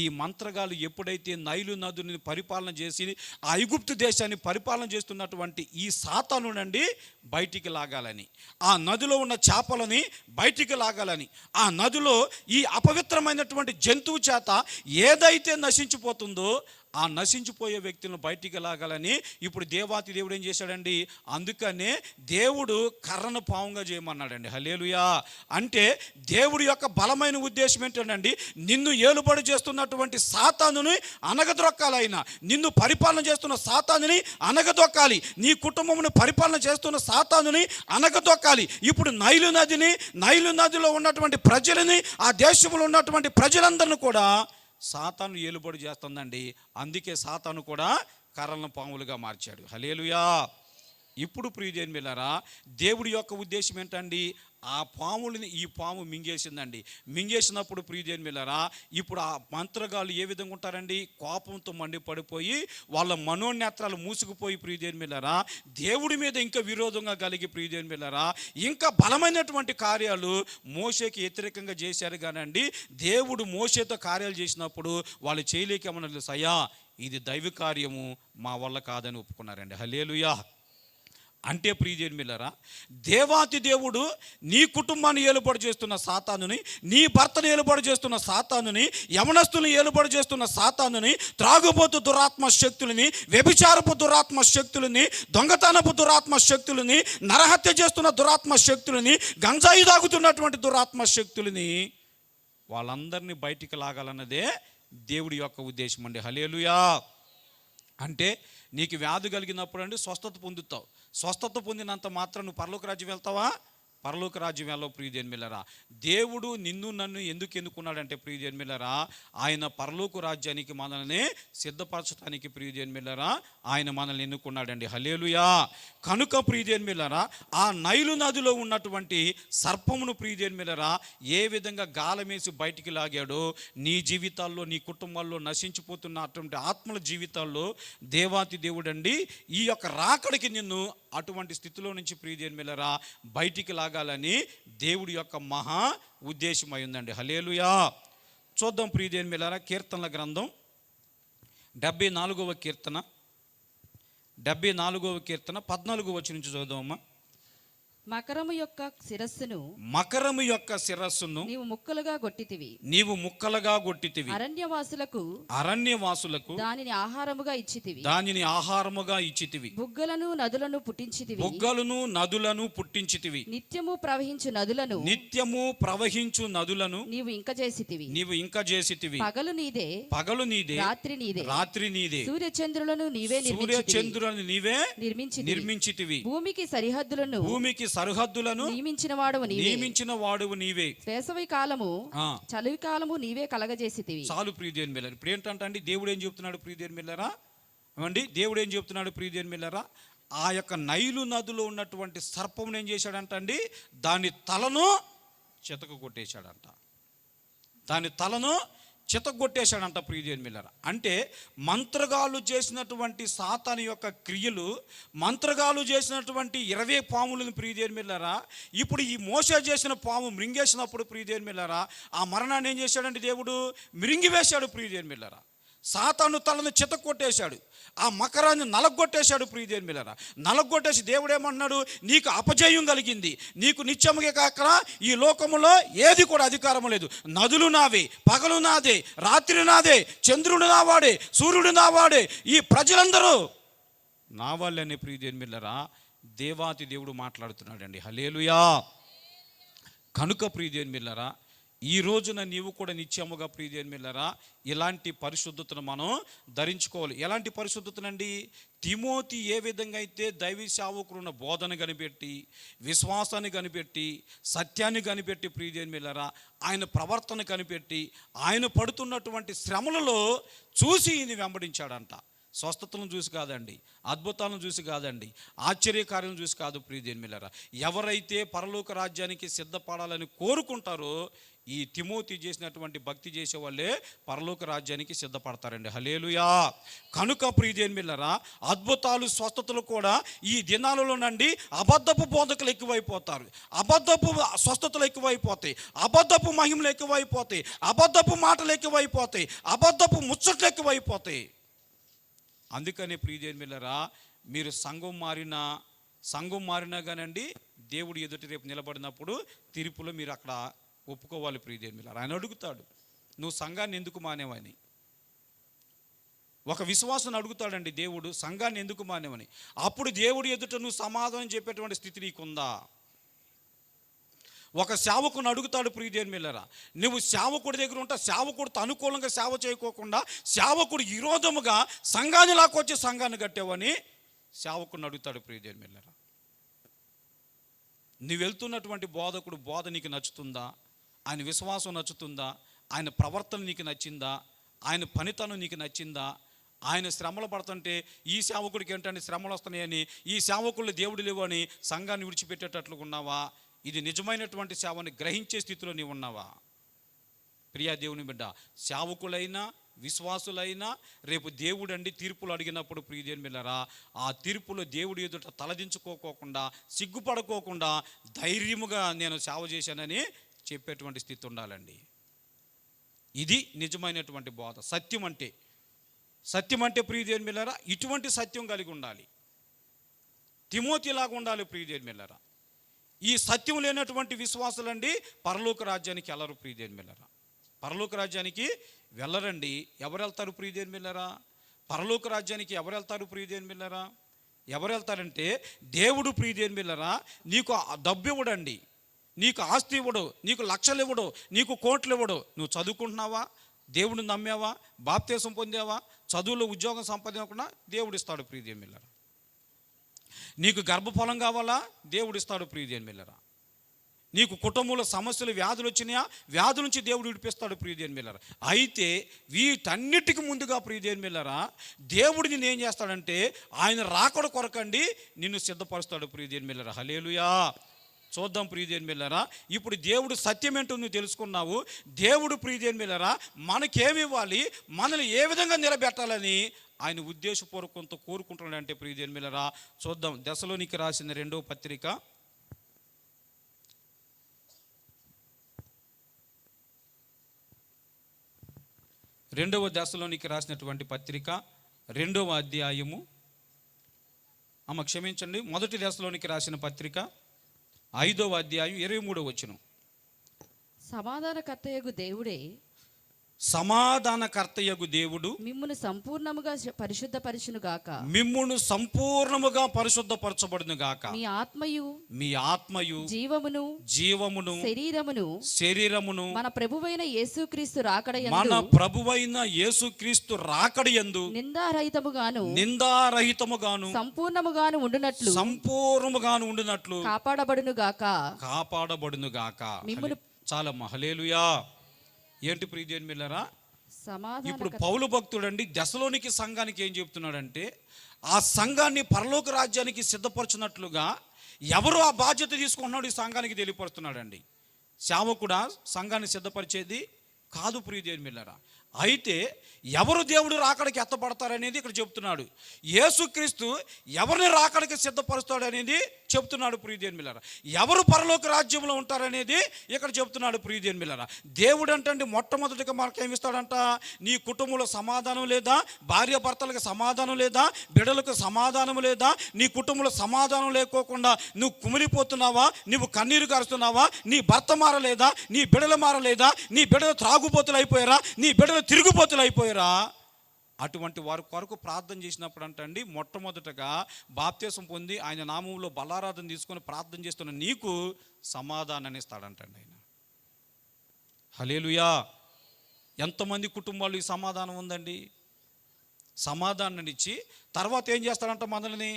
[SPEAKER 1] ఈ మంత్రగాళ్ళు ఎప్పుడైతే నైలు నదిని పరిపాలన చేసి ఆ ఐగుప్తు దేశాన్ని పరిపాలన చేస్తున్నటువంటి ఈ సాతానునండి బయటికి లాగాలని, ఆ నదిలో ఉన్న చేపలని బయటికి లాగాలని, ఆ నదిలో ఈ అపవిత్రమైనటువంటి జంతువు చేత ఏదైతే నశించిపోతుందో ఆ నశించిపోయే వ్యక్తులను బయటికి లాగాలని ఇప్పుడు దేవాతి దేవుడు ఏం చేశాడండి? అందుకనే దేవుడు కర్రను పాముగా చేయమన్నాడండి. హల్లెలూయా. అంటే దేవుడి యొక్క బలమైన ఉద్దేశం ఏంటండి? నిన్ను ఏలుబడి చేస్తున్నటువంటి సాతానుని అనగదొక్కాలైనా, నిన్ను పరిపాలన చేస్తున్న సాతానుని అనగదొక్కాలి, నీ కుటుంబమును పరిపాలన చేస్తున్న సాతానుని అనగదొక్కాలి. ఇప్పుడు నైలు నదిలో ఉన్నటువంటి ప్రజలని, ఆ దేశంలో ఉన్నటువంటి ప్రజలందరినీ కూడా సాతాను ఏలుబడి చేస్తుందండి. అందుకే సాతాను కూడా కర్రలను పాములుగా మార్చాడు. హల్లెలూయా. ఇప్పుడు ప్రియదేవుని బిడ్డలారా దేవుడి యొక్క ఉద్దేశం ఏంటండి? ఆ పాములని ఈ పాము మింగేసిందండి. మింగేసినప్పుడు ప్రియదేవుని బిడ్డలారా ఇప్పుడు ఆ మంత్రగాళ్ళు ఏ విధంగా ఉంటారండి? కోపంతో మండిపడిపోయి వాళ్ళ మనోనేత్రాలు మూసుకుపోయి ప్రియదేవుని బిడ్డలారా దేవుడి మీద ఇంకా విరోధంగా కలిగి ప్రియదేవుని బిడ్డలారా ఇంకా బలమైనటువంటి కార్యాలు మోషేకి వ్యతిరేకంగా చేశారు కానండి. దేవుడు మోషేతో కార్యాలు చేసినప్పుడు వాళ్ళు చేయలేకేమన్నారు? సయ్యా ఇది దైవ కార్యము, మా వల్ల కాదని ఒప్పుకున్నారండి. హల్లెలూయా. అంటే ప్రియజనులారా, దేవాతి దేవుడు నీ కుటుంబాన్ని ఏలుబడి చేస్తున్న సాతానుని, నీ భర్తను ఏలుబడి చేస్తున్న సాతానుని, యవనస్తుని ఏలుబడి చేస్తున్న సాతానుని, త్రాగుబోతు దురాత్మ శక్తులని, వ్యభిచారపు దురాత్మ శక్తులని, దొంగతనపు దురాత్మ శక్తులని, నరహత్య చేస్తున్న దురాత్మ శక్తులని, గంజాయి తాగుతున్నటువంటి దురాత్మ శక్తులని, వాళ్ళందరినీ బయటికి లాగాలన్నదే దేవుడి యొక్క ఉద్దేశం అండి. హల్లెలూయా. అంటే నీకు వ్యాధి కలిగినప్పుడు అండి స్వస్థత పొందుతావు. స్వస్థత పొందినంత మాత్రం నువ్వు పరలోక రాజ్యం వెళ్తావా? పరలోక రాజ్యం వెళ్ళవు ప్రియజనులారా. దేవుడు నిన్ను నన్ను ఎందుకు ఎన్నుకున్నాడంటే ప్రియజనులారా, ఆయన పరలోక రాజ్యానికి మనల్ని సిద్ధపరచడానికి ప్రియజనులారా ఆయన మనల్ని ఎన్నుకున్నాడండి. హల్లెలూయా. కనుక ప్రియజనులారా, ఆ నైలు నదిలో ఉన్నటువంటి సర్పమును ప్రియజనులారా ఏ విధంగా గాలమేసి బయటికి లాగాడో, నీ జీవితాల్లో, నీ కుటుంబాల్లో నశించిపోతున్నటువంటి ఆత్మల జీవితాల్లో దేవాతి దేవుడండి ఈ యొక్క రాకడికి నిన్ను అటువంటి స్థితిలో నుంచి ప్రియజనులారా బయటికి లాగాలని దేవుడి యొక్క మహా ఉద్దేశమై ఉందండి. హల్లెలూయా. చూద్దాం ప్రియజనులారా, కీర్తనల గ్రంథం 74వ కీర్తన 14వ వచనం నుంచి చదువుదామమ్మా.
[SPEAKER 3] మకరము యొక్క శిరస్సును నీవు ముక్కలుగా గొట్టితివి. అరణ్యవాసులకు దానిని ఆహారముగా ఇచ్చితివి. బుగ్గలను నదులను పుట్టించితివి. నిత్యము ప్రవహించు నదులను నీవు ఇంక చేసితివి. పగలు నీదే రాత్రి నీదే. సూర్యచంద్రులను నీవే నిర్మించితివి. భూమికి సరిహద్దులను నియమించిన వాడువు నీవే. వేసవి కాలము చలివి కాలము నీవే కలగజేసితివి.
[SPEAKER 1] చాలు ప్రియజనులారా. ఇప్పుడు ఏంటంటే దేవుడు ఏం చెప్తున్నాడు ప్రియజనులారా? దేవుడు ఏం చెప్తున్నాడు ప్రియజనులారా? ఆ యొక్క నైలు నదిలో ఉన్నటువంటి సర్పమును ఏం చేశాడంటండి, దాని తలను చితకొట్టేశాడంట. చితగొట్టేశాడంట ప్రియజనులారా. అంటే మంత్రగాళ్ళు చేసినటువంటి సాతాను యొక్క క్రియలు, మంత్రగాళ్ళు చేసినటువంటి 20 పాములను ప్రియజనులారా ఇప్పుడు ఈ మోసే చేసిన పాము మృంగేసినప్పుడు ప్రియజనులారా ఆ మరణాన్ని ఏం చేశాడంటే దేవుడు మృంగివేశాడు ప్రియజనులారా. సాతాను తలను చితకొట్టేశాడు, ఆ మకరాన్ని నలగొట్టేశాడు ప్రియజనులారా. నలగొట్టేసి దేవుడు ఏమన్నాడు, నీకు అపజయం కలిగింది, నీకు నిత్యముగా కాక ఈ లోకములో ఏది కూడా అధికారం లేదు. నదులు నావే, పగలు నాదే, రాత్రి నాదే, చంద్రుడు నావాడే, సూర్యుడు నావాడే, ఈ ప్రజలందరూ నా వాళ్ళని ప్రియజనులారా దేవాతి దేవుడు మాట్లాడుతున్నాడండి. హల్లెలూయా. కనుక ప్రియజనులారా ఈ రోజున నీవు కూడా నిత్యముగా ప్రియజనులారా ఇలాంటి పరిశుద్ధతను మనం ధరించుకోవాలి. ఎలాంటి పరిశుద్ధతనండి? తిమోతి ఏ విధంగా అయితే దైవ సేవకులున్న బోధన కనిపెట్టి, విశ్వాసాన్ని కనిపెట్టి, సత్యాన్ని కనిపెట్టి ప్రియజనులారా ఆయన ప్రవర్తన కనిపెట్టి, ఆయన పడుతున్నటువంటి శ్రమలలో చూసి ఈయన వెంబడించాడంట. స్వస్థతలను చూసి కాదండి, అద్భుతాలను చూసి కాదండి, ఆశ్చర్యకార్యాలను చూసి కాదు ప్రియజనులారా. ఎవరైతే పరలోక రాజ్యానికి సిద్ధపడాలని కోరుకుంటారో ఈ తిమోతి చేసినటువంటి భక్తి చేసే వాళ్ళే పరలోక రాజ్యానికి సిద్ధపడతారండి. హల్లెలూయా. కనుక ప్రియజనులారా అద్భుతాలు, స్వస్థతలు కూడా ఈ దినాలలోనండి అబద్ధపు బోధకులు ఎక్కువైపోతారు, అబద్ధపు స్వస్థతలు ఎక్కువైపోతాయి, అబద్ధపు మహిమలు ఎక్కువైపోతాయి, అబద్ధపు మాటలు ఎక్కువైపోతాయి, అబద్ధపు ముచ్చట్లు ఎక్కువైపోతాయి. అందుకనే ప్రియజనులారా మీరు సంఘం మారినా కానండి దేవుడు ఎదుటి రేపు నిలబడినప్పుడు తీర్పులో మీరు అక్కడ ఒప్పుకోవాలి ప్రియజనులారా. ఆయన అడుగుతాడు, నువ్వు సంఘాన్ని ఎందుకు మానేవని. ఒక విశ్వాసాన్ని అడుగుతాడండి దేవుడు, సంఘాన్ని ఎందుకు మానేవని. అప్పుడు దేవుడు ఎదుట నువ్వు సమాధానం చెప్పేటువంటి స్థితి నీకుందా? ఒక సేవకుని అడుగుతాడు ప్రియజనులారా, నువ్వు సేవకుడి దగ్గర ఉంటా, సేవకుడితో అనుకూలంగా సేవ చేయకోకుండా సేవకుడు విరోధముగా సంఘాన్ని లాక్కొచ్చి సంఘాన్ని కట్టేవని సేవకుడిని అడుగుతాడు ప్రియజనులారా. నువ్వు వెళ్తున్నటువంటి బోధకుడు బోధ నీకు నచ్చుతుందా? ఆయన విశ్వాసం నచ్చుతుందా? ఆయన ప్రవర్తన నీకు నచ్చిందా? ఆయన పనితనం నీకు నచ్చిందా? ఆయన శ్రమలు పడుతుంటే ఈ సేవకుడికి ఏంటంటే శ్రమలు వస్తున్నాయని, ఈ సేవకుళ్ళు దేవుడు లేవని సంఘాన్ని విడిచిపెట్టేటట్లుగా ఉన్నావా? ఇది నిజమైనటువంటి సేవని గ్రహించే స్థితిలో నీవు ఉన్నావా? ప్రియా దేవుని బిడ్డ, సేవకులైనా విశ్వాసులైనా రేపు దేవుడండి తీర్పులు అడిగినప్పుడు ప్రియజనులారా ఆ తీర్పులో దేవుడి ఎదుట తలదించుకోకుండా, సిగ్గుపడుకోకుండా ధైర్యముగా నేను సేవ చేశానని చెప్పేటువంటి స్థితి ఉండాలండి. ఇది నిజమైనటువంటి బోధ. సత్యం అంటే సత్యం అంటే ప్రియదేవుని బిడ్డలారా ఇటువంటి సత్యం కలిగి ఉండాలి. తిమోతిలాగా ఉండాలి ప్రియదేవుని బిడ్డలారా. ఈ సత్యం లేనటువంటి విశ్వాసులండి పరలోక రాజ్యానికి వెళ్ళరు ప్రియదేవుని బిడ్డలారా. పరలోక రాజ్యానికి వెళ్ళరండి. ఎవరు వెళ్తారు ప్రియదేవుని బిడ్డలారా? పరలోక రాజ్యానికి ఎవరు వెళ్తారు ప్రియదేవుని బిడ్డలారా? ఎవరు వెళ్తారంటే దేవుడు ప్రియదేవుని బిడ్డలారా నీకు డబ్బు ఇవ్వడండి, నీకు ఆస్తి ఇవ్వడు, నీకు లక్షలు ఇవ్వడు, నీకు కోట్లు ఇవ్వడు. నువ్వు చదువుకుంటున్నావా, దేవుడిని నమ్మావా, బాప్తీసం పొందావా, చదువులో ఉద్యోగం సంపాదించకుండా దేవుడు ఇస్తాడు ప్రియదేవుని బిడ్డలారా. నీకు గర్భఫలం కావాలా, దేవుడు ఇస్తాడు ప్రియదేవుని బిడ్డలారా. నీకు కుటుంబంలో సమస్యలు వ్యాధులు వచ్చినాయా, వ్యాధుల నుంచి దేవుడు విడిపిస్తాడు ప్రియదేవుని బిడ్డలారా. అయితే వీటన్నిటికి ముందుగా ప్రియదేవుని బిడ్డలారా దేవుడు నిన్ను ఏం చేస్తాడంటే ఆయన రాకడ కొరకండి నిన్ను సిద్ధపరుస్తాడు ప్రియదేవుని బిడ్డలారా. హల్లెలూయా. చూద్దాం ప్రియదేవుని బిడ్డలారా. ఇప్పుడు దేవుడు సత్యం ఏంటో నువ్వు తెలుసుకున్నావు. దేవుడు ప్రియదేవుని బిడ్డలారా మనకేమి ఇవ్వాలి, మనల్ని ఏ విధంగా నిలబెట్టాలని ఆయన ఉద్దేశపూర్వకంతో కోరుకుంటున్నాడంటే ప్రియదేవుని బిడ్డలారా చూద్దాం. దశలోనికి రాసిన 2వ పత్రిక 2వ దశలోనికి రాసినటువంటి పత్రిక 2వ అధ్యాయము క్షమించండి 1 దశలోనికి రాసిన పత్రిక 5వ అధ్యాయం 23వ వచనం.
[SPEAKER 3] సమాధానకర్తయగు దేవుడే,
[SPEAKER 1] సమాధానకర్తయగు దేవుడు
[SPEAKER 3] మిమ్మును సంపూర్ణముగా పరిశుద్ధపరచును గాక,
[SPEAKER 1] మిమ్మును సంపూర్ణముగా పరిశుద్ధపరచబడును గాక.
[SPEAKER 3] మీ ఆత్మయు
[SPEAKER 1] జీవమును శరీరమును
[SPEAKER 3] మన ప్రభువైన యేసుక్రీస్తు
[SPEAKER 1] రాకడయందు నిందారహితముగాను
[SPEAKER 3] సంపూర్ణముగాను ఉండునట్లు కాపాడబడును గాక.
[SPEAKER 1] చాలా హల్లెలూయా. ఏంటి ప్రియదేవుని బిడ్డలారా ఇప్పుడు పౌలు భక్తుడు అండి దశలోనికి సంఘానికి ఏం చెప్తున్నాడంటే ఆ సంఘాన్ని పరలోక రాజ్యానికి సిద్ధపరచున్నట్లుగా ఎవరు ఆ బాధ్యత తీసుకుంటున్నాడు ఈ సంఘానికి తెలియపరుస్తున్నాడండి. సేవకుడా సంఘాన్ని సిద్ధపరిచేది కాదు ప్రియదేవుని బిడ్డలారా. అయితే ఎవరు దేవుడు రాకడికి ఎత్తపడతారనేది ఇక్కడ చెప్తున్నాడు. యేసుక్రీస్తు ఎవరిని రాకడికి సిద్ధపరుస్తాడు అనేది చెప్తున్నాడు ప్రియదేవుని బిడ్డలారా. ఎవరు పరలోక రాజ్యంలో ఉంటారనేది ఇక్కడ చెప్తున్నాడు ప్రియదేవుని బిడ్డలారా. దేవుడు అంటే మొట్టమొదటిగా మనకు ఏమిస్తాడంట, నీ కుటుంబంలో సమాధానం లేదా, భార్య భర్తలకు సమాధానం లేదా, బిడ్డలకు సమాధానం లేదా, నీ కుటుంబంలో సమాధానం లేకోకుండా నువ్వు కుమిలిపోతున్నావా, నువ్వు కన్నీరు కారుస్తున్నావా, నీ భర్త మారలేదా, నీ బిడ్డలు మారలేదా, నీ బిడ్డలు త్రాగుబోతులు అయిపోయారా, నీ బిడ్డలు తిరుగుబోతులు అయిపోయారా, అటువంటి వారి కొరకు ప్రార్థన చేసినప్పుడు అంటండి మొట్టమొదటగా బాప్తీసం పొంది ఆయన నామంలో బలారాధన తీసుకొని ప్రార్థన చేస్తున్న నీకు సమాధానాన్ని ఇస్తాడంటండి ఆయన. హల్లెలూయా. ఎంతమంది కుటుంబాలు ఈ సమాధానం ఉందండి. సమాధానాన్ని ఇచ్చి తర్వాత ఏం చేస్తాడంట, మనల్ని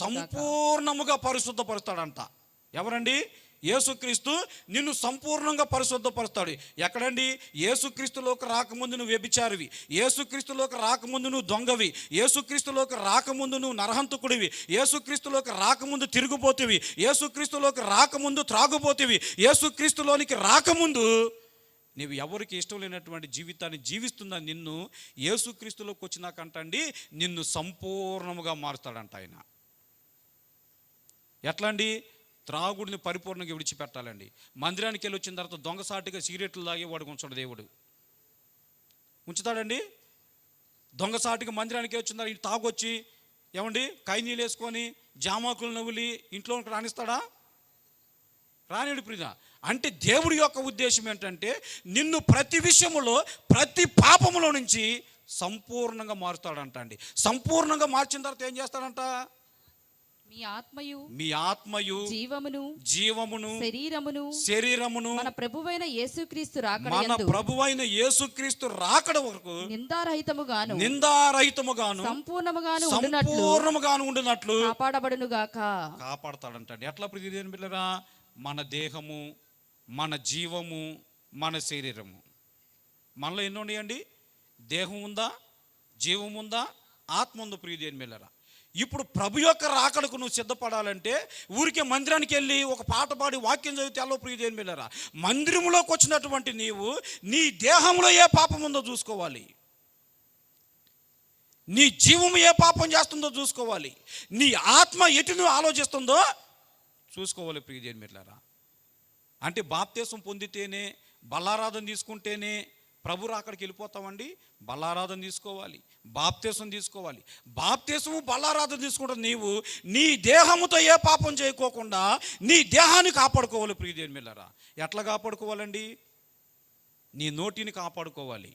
[SPEAKER 1] సంపూర్ణముగా పరిశుద్ధపరుస్తాడంట. ఎవరండి? యేసుక్రీస్తు నిన్ను సంపూర్ణంగా పరిశుద్ధపరుస్తాడు. ఎక్కడండి? యేసుక్రీస్తులోకి రాకముందు నువ్వు వ్యభిచారివి, యేసుక్రీస్తులోకి రాకముందు నువ్వు దొంగవి, యేసుక్రీస్తులోకి రాకముందు నువ్వు నరహంతకుడివి, యేసుక్రీస్తులోకి రాకముందు తిరుగుపోతివి, యేసుక్రీస్తులోకి రాకముందు త్రాగుపోతివి, యేసుక్రీస్తులోనికి రాకముందు నీవు ఎవరికి ఇష్టం లేనటువంటి జీవితాన్ని జీవిస్తున్న నిన్ను యేసుక్రీస్తులోకి వచ్చినాకంటండి నిన్ను సంపూర్ణముగా మారుస్తాడంట ఆయన. ఎట్లా అండి? త్రాగుడిని పరిపూర్ణంగా విడిచిపెట్టాలండి. మందిరానికి వెళ్ళి వచ్చిన తర్వాత దొంగసాటిగా సిగరెట్లు తాగి వాడికి ఉంచాడు దేవుడు. ఉంచుతాడండి? దొంగసాటిగా మందిరానికి వచ్చిన తర్వాత తాగొచ్చి ఏమండి కైనీళ్ళు వేసుకొని జామాకులు నవ్వులి ఇంట్లోకి రాణిస్తాడా? రానిడు ప్రియ. అంటే దేవుడి యొక్క ఉద్దేశం ఏంటంటే నిన్ను ప్రతి విషయంలో ప్రతి పాపములో నుంచి సంపూర్ణంగా మారుతాడంట అండి. సంపూర్ణంగా మార్చిన తర్వాత ఏం చేస్తాడంట? మీ ఆత్మయు జీవమును శరీరమును మన ప్రభువైన యేసుక్రీస్తు రాకడ వరకు నిందారహితముగాను సంపూర్ణముగాను ఉండునట్లు కాపాడతాడంట. ఎట్లా ప్రియదేవుని బిడ్డలారా? మన దేహము, మన జీవము, మన శరీరము, మనలో ఎన్ని ఉన్నాయండి? దేహం ఉందా, జీవం ఉందా, ఆత్మ ఉందా ప్రియదేవుని బిడ్డలారా? ఇప్పుడు ప్రభు యొక్క రాకడకు నువ్వు సిద్ధపడాలంటే ఊరికే మందిరానికి వెళ్ళి ఒక పాట పాడి వాక్యం చదివితే అల్లో ప్రియదేవుని బిడ్డలారా, మందిరంలోకి వచ్చినటువంటి నీవు నీ దేహంలో ఏ పాపం ఉందో చూసుకోవాలి, నీ జీవం ఏ పాపం చేస్తుందో చూసుకోవాలి, నీ ఆత్మ ఎటు నువ్వు ఆలోచిస్తుందో చూసుకోవాలి ప్రియదేవుని బిడ్డలారా. అంటే బాప్తీసం పొందితేనే, బలారాధన తీసుకుంటేనే ప్రభు రాకడికి వెళ్ళిపోతామండి, బల్లారాధన తీసుకోవాలి, బాప్తీసం తీసుకోవాలి. బాప్తీసము బల్లారాధన తీసుకుంటే నీవు నీ దేహముతో ఏ పాపం చేయకోకుండా నీ దేహాన్ని కాపాడుకోవాలి. ప్రియదేవుని బిడ్డలారా, ఎట్లా కాపాడుకోవాలండి? నీ నోటిని కాపాడుకోవాలి.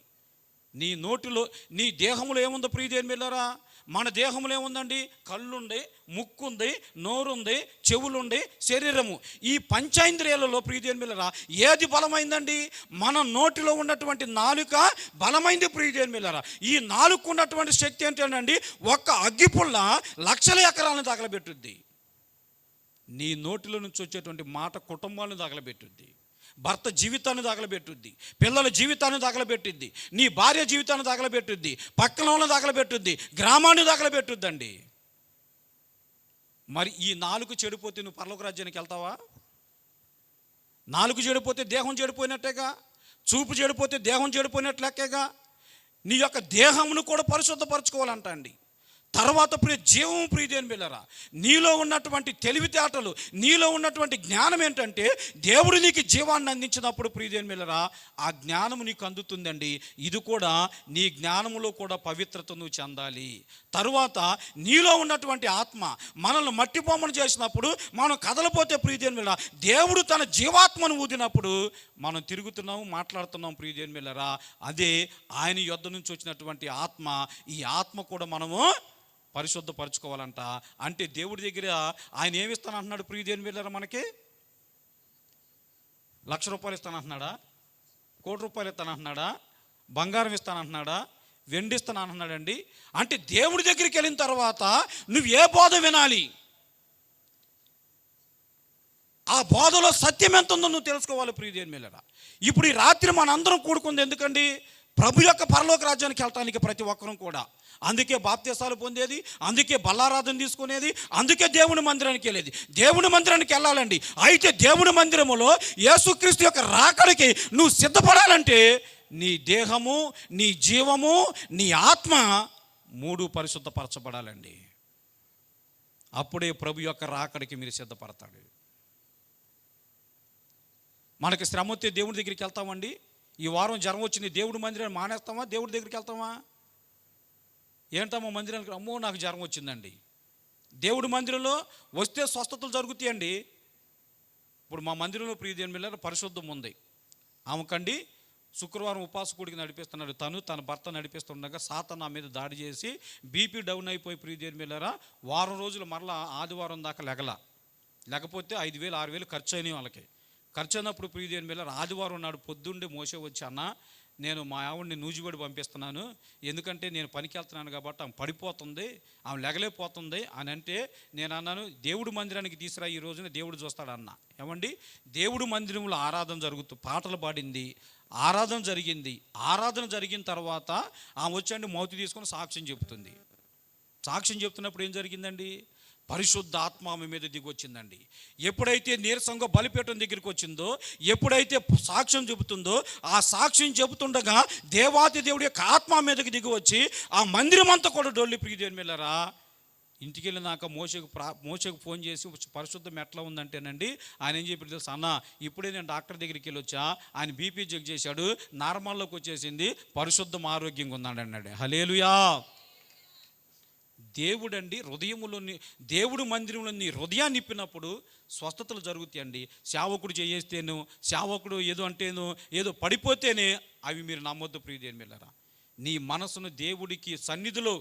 [SPEAKER 1] నీ నోటిలో, నీ దేహంలో ఏముందో ప్రియదేవుని బిడ్డలారా? మన దేహంలో ఏముందండి? కళ్ళుంది, ముక్కుంది, నోరుంది, చెవులుంది, శరీరము. ఈ పంచేంద్రియాలలో ప్రియదేవుని బిడ్డలారా ఏది బలమైందండి? మన నోటిలో ఉన్నటువంటి నాలుక బలమైంది ప్రియదేవుని బిడ్డలారా. ఈ నాలుక ఉన్నటువంటి శక్తి ఏంటండి? ఒక్క అగ్గిపుల్ల లక్షల ఎకరాలను తగలబెట్టుద్ది. నీ నోటిలో నుంచి వచ్చేటువంటి మాట కుటుంబాలను తగలబెట్టుద్ది, భర్త జీవితాన్ని తగలబెట్టుద్ది, పిల్లల జీవితాన్ని తగలబెట్టుద్ది, నీ భార్య జీవితాన్ని తగలబెట్టుద్ది, పక్కన వాళ్ళని తగలబెట్టుద్ది, గ్రామాన్ని తగలబెట్టుద్దండి. మరి ఈ నాలుగు చెడిపోతే నువ్వు పరలోక రాజ్యానికి వెళ్తావా? నాలుగు చెడిపోతే దేహం చెడిపోయినట్టేగా, చూపు చెడిపోతే దేహం చెడిపోయినట్లెక్కేగా. నీ యొక్క దేహమును కూడా పరిశుద్ధపరచుకోవాలంట అండి. తర్వాత జీవము ప్రియదేవుని బిడ్డలారా, నీలో ఉన్నటువంటి తెలివితేటలు, నీలో ఉన్నటువంటి జ్ఞానం ఏంటంటే దేవుడు నీకు జీవాన్ని అందించినప్పుడు ప్రియదేవుని బిడ్డలారా ఆ జ్ఞానము నీకు అందుతుందండి. ఇది కూడా నీ జ్ఞానములో కూడా పవిత్రత నువ్వు చెందాలి. తరువాత నీలో ఉన్నటువంటి ఆత్మ మనల్ని మట్టి బొమ్మను చేసినప్పుడు మనం కదలపోతే ప్రియదేవుని బిడ్డలారా దేవుడు తన జీవాత్మను ఊదినప్పుడు మనం తిరుగుతున్నాము, మాట్లాడుతున్నాం ప్రియదేవుని బిడ్డలారా. అదే ఆయన యొద్ద నుంచి వచ్చినటువంటి ఆత్మ. ఈ ఆత్మ కూడా మనము పరిశుద్ధపరచుకోవాలంట. అంటే దేవుడి దగ్గర ఆయన ఏమి ఇస్తానంటున్నాడు ప్రియదేవుని బిడ్డలారా? మనకి ₹1,00,000 ఇస్తానంటున్నాడా? ₹1,00,00,000 ఇస్తానంటున్నాడా? బంగారం ఇస్తానంటున్నాడా? వెండి ఇస్తానంటున్నాడండి. అంటే దేవుడి దగ్గరికి వెళ్ళిన తర్వాత నువ్వు ఏ బోధ వినాలి, ఆ బోధలో సత్యం ఎంత ఉందో నువ్వు తెలుసుకోవాలి ప్రియదేవుని బిడ్డలారా. ఇప్పుడు ఈ రాత్రి మనందరం కూడుకుంది ఎందుకండి? ప్రభు యొక్క పరలోక రాజ్యానికి వెళ్ళటానికి ప్రతి ఒక్కరం కూడా. అందుకే బాప్తీసాలు పొందేది, అందుకే బల్లారాధన తీసుకునేది, అందుకే దేవుని మందిరానికి వెళ్ళేది. దేవుని మందిరానికి వెళ్ళాలండి. అయితే దేవుని మందిరములో యేసుక్రీస్తు యొక్క రాకడికి నువ్వు సిద్ధపడాలంటే నీ దేహము, నీ జీవము, నీ ఆత్మ మూడు పరిశుద్ధపరచబడాలండి. అప్పుడే ప్రభు యొక్క రాకడికి మీరు సిద్ధపడతాడు. మనకి శ్రమ వస్తే దేవుడి దగ్గరికి వెళ్తామండి. ఈ వారం జ్వరం వచ్చింది, దేవుడి మందిరాన్ని మానేస్తామా? దేవుడి దగ్గరికి వెళ్తామా? ఏంటమ్మా మందిరానికి? అమ్మో నాకు జ్వరం వచ్చిందండి. దేవుడి మందిరంలో వస్తే స్వస్థతలు జరుగుతాయండి. ఇప్పుడు మా మందిరంలో ప్రియదేవుని బిడ్డలారా పరిశుద్ధం ఉంది. ఆమెకండి శుక్రవారం ఉపవాస కూడికి నడిపిస్తున్నాడు. తన భర్త నడిపిస్తుండగా సాతాను నా మీద దాడి చేసి బీపీ డౌన్ అయిపోయి ప్రియదేవుని బిడ్డలారా వారం రోజులు మరలా ఆదివారం దాకా లేకపోతే 5,000 6,000 ఖర్చు అయినాయి వాళ్ళకి. ఖర్చు అయినప్పుడు ప్రియదేవుని బిడ్డలారా ఆదివారం నాడు పొద్దుండి మోసే వచ్చి, అన్న నేను మా ఆవిడని నూజిబడి పంపిస్తున్నాను, ఎందుకంటే నేను పనికి వెళ్తున్నాను కాబట్టి ఆమె పడిపోతుంది, ఆమె లెగలేకపోతుంది అని అంటే నేను అన్నాను దేవుడు మందిరానికి తీసుకురా, ఈ రోజున దేవుడు చూస్తాడన్న. ఏమండి దేవుడు మందిరంలో ఆరాధన జరుగుతూ పాటలు పాడింది, ఆరాధన జరిగింది. ఆరాధన జరిగిన తర్వాత ఆమె వచ్చండి మౌతి తీసుకొని సాక్ష్యం చెబుతుంది. సాక్ష్యం చెప్తున్నప్పుడు ఏం జరిగిందండి? పరిశుద్ధ ఆత్మ ఆమె మీద దిగి వచ్చిందండి. ఎప్పుడైతే నీరసంగా బలిపీఠం దగ్గరికి వచ్చిందో, ఎప్పుడైతే సాక్ష్యం చెబుతుందో, ఆ సాక్ష్యం చెబుతుండగా దేవాతి దేవుడి యొక్క ఆత్మ మీదకి దిగి వచ్చి ఆ మందిరం అంతా కూడా డొల్లి ప్రియదేవుని బిడ్డలారా ఇంటికి వెళ్ళినాక మోషకు ఫోన్ చేసి పరిశుద్ధం ఎట్లా ఉందంటేనండి ఆయన ఏం చెప్పి తెలుసు, అన్న ఇప్పుడే నేను డాక్టర్ దగ్గరికి వెళ్ళి వచ్చా, ఆయన బీపీ చెక్ చేశాడు, నార్మల్లోకి వచ్చేసింది, పరిశుద్ధం ఆరోగ్యంగా ఉందండి అన్నాడు. హల్లెలూయా. దేవుడండి హృదయములోని, దేవుడు మందిరంలో నీ హృదయాన్ని నిప్పినప్పుడు స్వస్థతలు జరుగుతాయండి. సేవకుడు చేయేస్తేను, సేవకుడు ఏదో అంటేను, ఏదో పడిపోతేనే అవి మీరు నమ్మొద్దు ప్రియదేవుని బిడ్డలారా. నీ మనసును దేవుడికి సన్నిధిలో